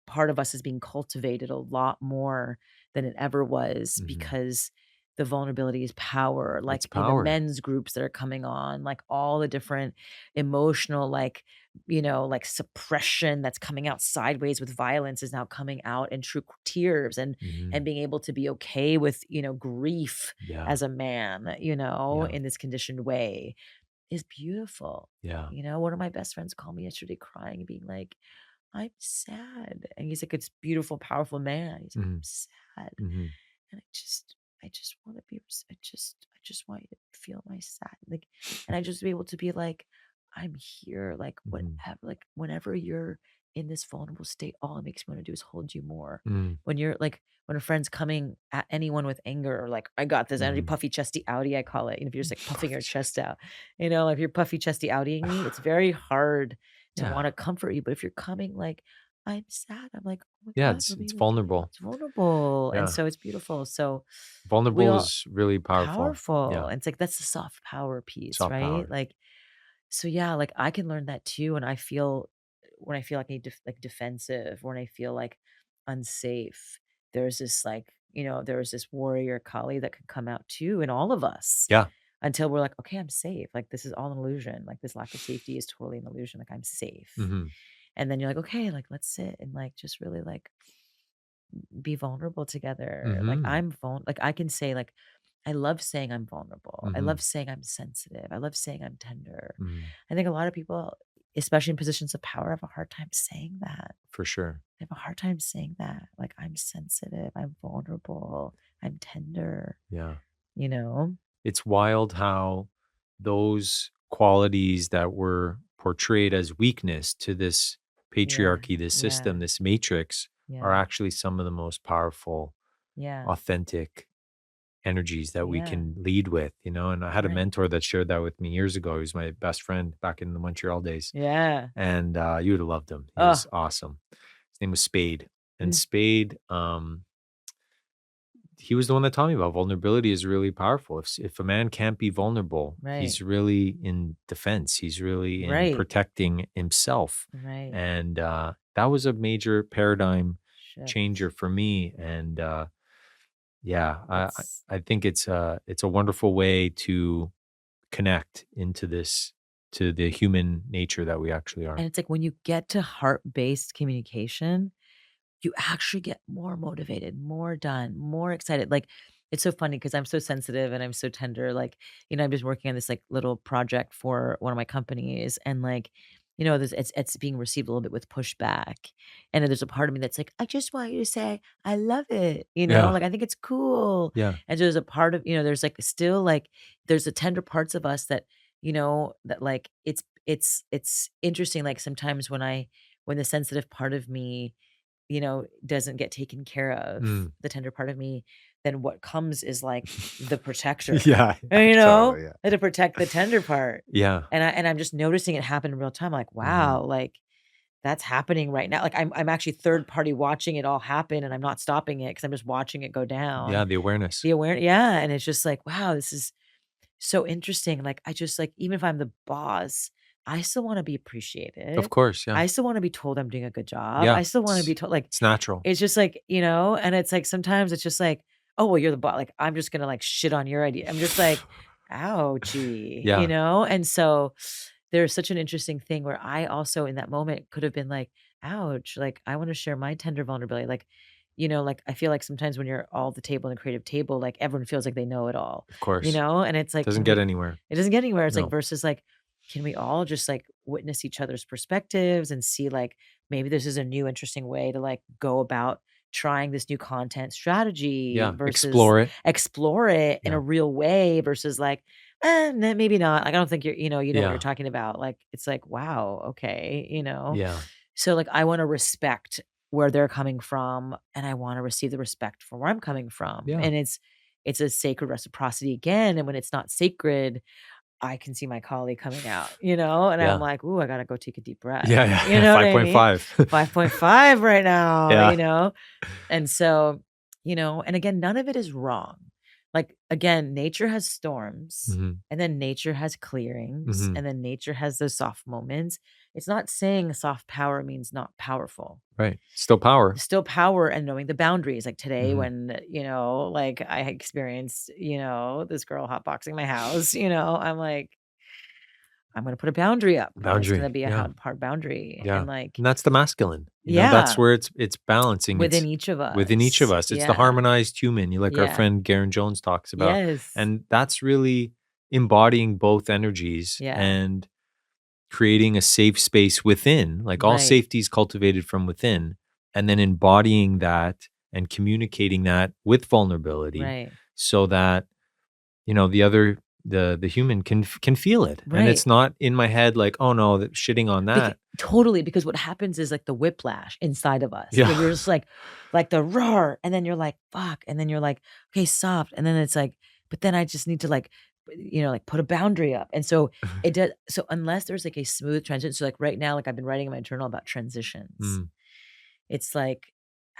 part of us is being cultivated a lot more than it ever was, because the vulnerability is power. Like the men's groups that are coming on, like all the different emotional, like suppression that's coming out sideways with violence is now coming out in true tears and being able to be okay with, grief as a man, in this conditioned way is beautiful. One of my best friends called me yesterday crying and being like, I'm sad. And he's like, it's beautiful, powerful man. He's like, I'm sad. And I just want to be, I just want you to feel my sad. Like, and I just be able to be like, I'm here. Like whatever, like whenever you're in this vulnerable state, all it makes me want to do is hold you more. When you're like, when a friend's coming at anyone with anger, or like, I got this energy, puffy chesty outie, I call it. If you're just like puffing your chest out, if you're puffy chesty outying me, it's very hard to want to comfort you. But if you're coming like, I'm sad, I'm like, oh my God, it's vulnerable. It's vulnerable. And so it's beautiful. So vulnerable is really powerful. And it's like, that's the soft power piece, right? Power. Like, so yeah, like I can learn that too. And I feel, when I feel like I need like defensive, when I feel like unsafe, there's this like, there's this warrior Kali that could come out too in all of us. Yeah. Until we're like, okay, I'm safe. Like this is all an illusion. Like this lack of safety is totally an illusion. Like I'm safe. And then you're like, okay, like let's sit and like just really like be vulnerable together. Like I'm like I can say like, I love saying I'm vulnerable. I love saying I'm sensitive. I love saying I'm tender. I think a lot of people, especially in positions of power, have a hard time saying that. For sure. I have a hard time saying that. Like I'm sensitive, I'm vulnerable, I'm tender. Yeah. It's wild how those qualities that were portrayed as weakness to this patriarchy, this system, this matrix, are actually some of the most powerful, authentic energies that we can lead with, and I had a mentor that shared that with me years ago. He was my best friend back in the Montreal days. And you would have loved him. He was awesome. His name was Spade. And Spade, he was the one that taught me about vulnerability is really powerful. If a man can't be vulnerable, he's really in defense. He's really in protecting himself. And that was a major paradigm changer for me. And I think it's a wonderful way to connect into this to the human nature that we actually are. And it's like when you get to heart-based communication, you actually get more motivated, more done, more excited. Like, it's so funny because I'm so sensitive and I'm so tender. Like, I'm just working on this like little project for one of my companies, and like, there's it's being received a little bit with pushback. And then there's a part of me that's like, I just want you to say, I love it, Yeah. like I think it's cool. Yeah. And there's a part of, there's like still like there's the tender parts of us that, that like it's interesting. Like sometimes when the sensitive part of me doesn't get taken care of, Mm. the tender part of me, then what comes is like the protector. Yeah. Totally, yeah. To protect the tender part. Yeah. And I'm just noticing it happen in real time. Like, wow, like that's happening right now. Like I'm actually third party watching it all happen, and I'm not stopping it because I'm just watching it go down. Yeah. The awareness. Yeah. And it's just like, wow, this is so interesting. Like, I just like, even if I'm the boss, I still want to be appreciated. Of course. Yeah. I still want to be told I'm doing a good job. Yeah. I still want to be told, like, It's natural. it's just like, and it's like sometimes it's just like, oh, well, you're the boss. Like, I'm just gonna like shit on your idea. I'm just like, ouchie, Yeah. And so there's such an interesting thing where I also in that moment could have been like, ouch, like I want to share my tender vulnerability. Like, like I feel like sometimes when you're all at the table in a creative table, like everyone feels like they know it all, Of course. and it's like, Doesn't get anywhere. it doesn't get anywhere. It's No. like versus like, can we all just like witness each other's perspectives and see like maybe this is a new interesting way to like go about trying this new content strategy Yeah. versus Explore it. in Yeah. a real way versus like, maybe not. Like I don't think you know what Yeah. you're talking about. Like it's like, wow, okay, Yeah. So like I want to respect where they're coming from, and I want to receive the respect from where I'm coming from. Yeah. And it's a sacred reciprocity again. And when it's not sacred, I can see my colleague coming out, and Yeah. I'm like, "Ooh, I gotta go take a deep breath." Yeah. Yeah. You know what I mean? 5.5. 5.5 right now, Yeah. And so, and again, none of it is wrong. Like, again, nature has storms, Mhm. and then nature has clearings, Mhm. and then nature has those soft moments. It's not saying soft power means not powerful. Right. Still power. Still power and knowing the boundaries. Like today Mhm. when, like I experienced, this girl hotboxing my house, I'm like, I'm gonna put a boundary up. And it's gonna Boundary. be a Yeah. hard boundary. Yeah. And like, And that's the masculine. That's yeah, where it's balancing. within It's each of us. within each of us. It's the Yeah. harmonized human. You like our Yeah. friend Garen Jones talks about. Yes. And that's really embodying both energies Yeah. and creating a safe space within. Like all Right. safety is cultivated from within, and then embodying that and communicating that with vulnerability Right. so that the other the human can feel it. And it's Right. not in my head like, oh no, shitting on that. Totally, because what happens is like the whiplash inside of us. Yeah. When you're just like the roar, and then you're like, fuck, and then you're like, okay, soft, and then it's like, but then I just need to like, like put a boundary up. And so it does. So unless there's like a smooth transition, so like right now, like I've been writing in my journal about transitions. Mm. It's like,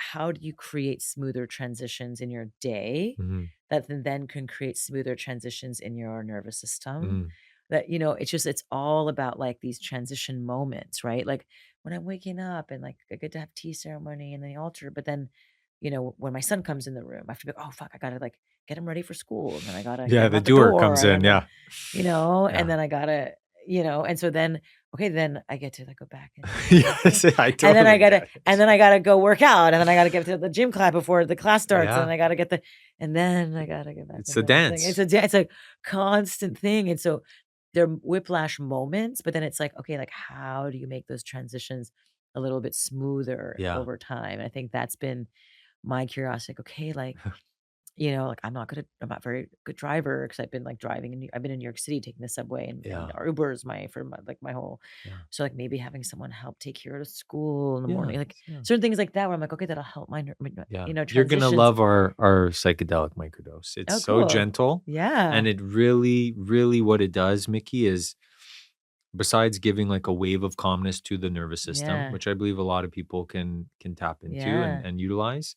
how do you create smoother transitions in your day Mhm. that then can create smoother transitions in your nervous system? Mm. That, it's all about like these transition moments, right? Like when I'm waking up and like I get to have tea ceremony and then the altar, but then, when my son comes in the room, I have to be like, oh fuck, I gotta like get him ready for school. And then I gotta get Yeah, him the out the doer door, comes and in. then, Yeah. and Yeah. then I gotta, and so then, okay, then I get to like go back and Yes, I totally and then I gotta get it. and then I gotta go work out, and then I gotta get to the gym class before the class starts, Yeah. and I gotta get and then I gotta get back. It's to a the thing. dance. It's a constant thing, and so they're whiplash moments, but then it's like, okay, like how do you make those transitions a little bit smoother Yeah. over time? I think that's been my curiosity. Like, okay, like like I'm not very good driver because I've been like driving I've been in New York City taking the subway and Yeah. Uber is my whole. Yeah. So like maybe having someone help take Hiro to school in the morning, like Yeah. certain things like that where I'm like, okay, that'll help my Yeah. You're gonna transitions. love our psychedelic microdose. It's Oh, so cool. gentle. Yeah. And it really, really what it does, Miki, is besides giving like a wave of calmness to the nervous system, Yeah. which I believe a lot of people can tap into Yeah. and utilize,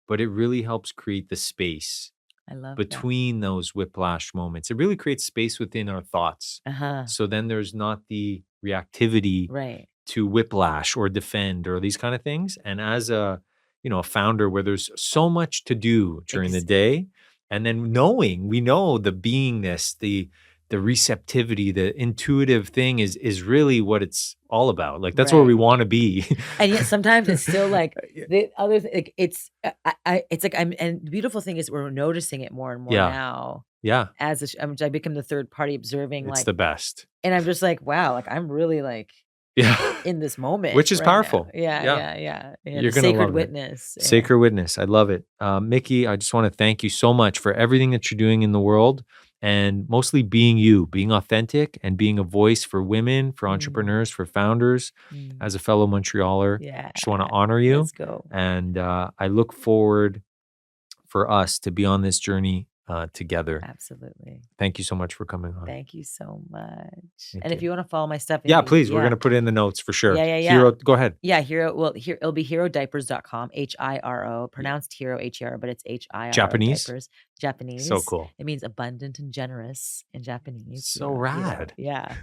but it really helps create the space I love between those whiplash moments. It really creates space within our thoughts. that. So then there's not the reactivity Right. to whiplash or defend or these kind of things. And as a founder where there's so much to do during the day, and then we know the beingness, the the receptivity, the intuitive thing is really what it's all about. Like that's where we Right. want to be. And yet sometimes it's still like Yeah. the other like it's like and the beautiful thing is we're noticing it more and more Yeah. now Yeah. as I become the third party observing, It's like, the best. and I'm just like, wow, like I'm really like Yeah. in this moment Which is right now. powerful. Yeah, Yeah. yeah, yeah. Yeah, You're the gonna sacred love it. witness. Yeah. Sacred witness. I love it. Miki, I just want to thank you so much for everything that you're doing in the world, and mostly being you, being authentic and being a voice for women, for entrepreneurs, for founders. As a fellow Montrealer, Yeah. just want to honor you. Let's go. And I look forward for us to be on this journey together. Absolutely. Thank you so much for coming on. Thank you so much. Thank And if you. you want to follow my stuff, Yeah, please. We're going to put it in the notes for sure. Yeah. HIRO, go ahead. Yeah, HIRO. Well, here it'll be HIROdiapers.com, HIRO, pronounced HIRO, HIRO, but it's HIRO. Japanese? Diapers. Japanese. So cool. It means abundant and generous in Japanese. So HIRO. rad. Yeah.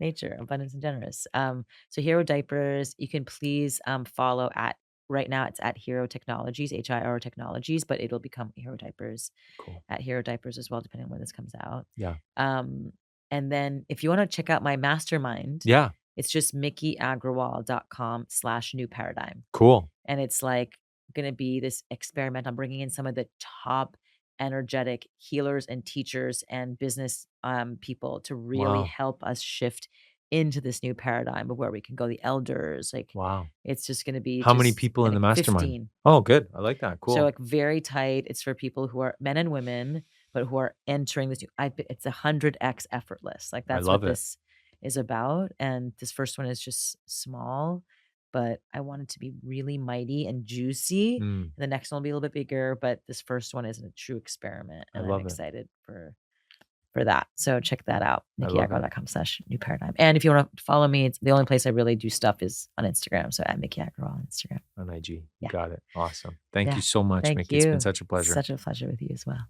Nature, abundance and generous. So HIRO Diapers, you can please follow at right now it's at HIRO Technologies, HIRO Technologies, but it'll become HIRO Diapers. Cool. At HIRO Diapers as well, depending on when this comes out. Yeah. And then if you want to check out my mastermind, Yeah. it's just mikiagrawal.com/new paradigm. Cool. And it's like going to be this experiment. I'm bringing in some of the top energetic healers and teachers and business people to really Wow. help us shift into this new paradigm of where we can go. The elders, like, Wow. it's just going to be How many just people in the mastermind? 15. Oh, good. I like that. Cool. So like very tight. It's for people who are men and women, but who are entering this new. It's 100x effortless. Like that's love what it. this is about. And this first one is just small, but I want it to be really mighty and juicy. And the next one will be a little bit bigger, but this first one is a true experiment, and I'm excited for that. So check that out. mikiagrawal.com/new paradigm. And if you want to follow me, it's the only place I really do stuff is on Instagram. So at Miki Agrawal on Instagram. On IG. Yeah. Got it. Awesome. Thank Yeah. you so much, Thank Miki. you. It's been such a pleasure. Such a pleasure with you as well.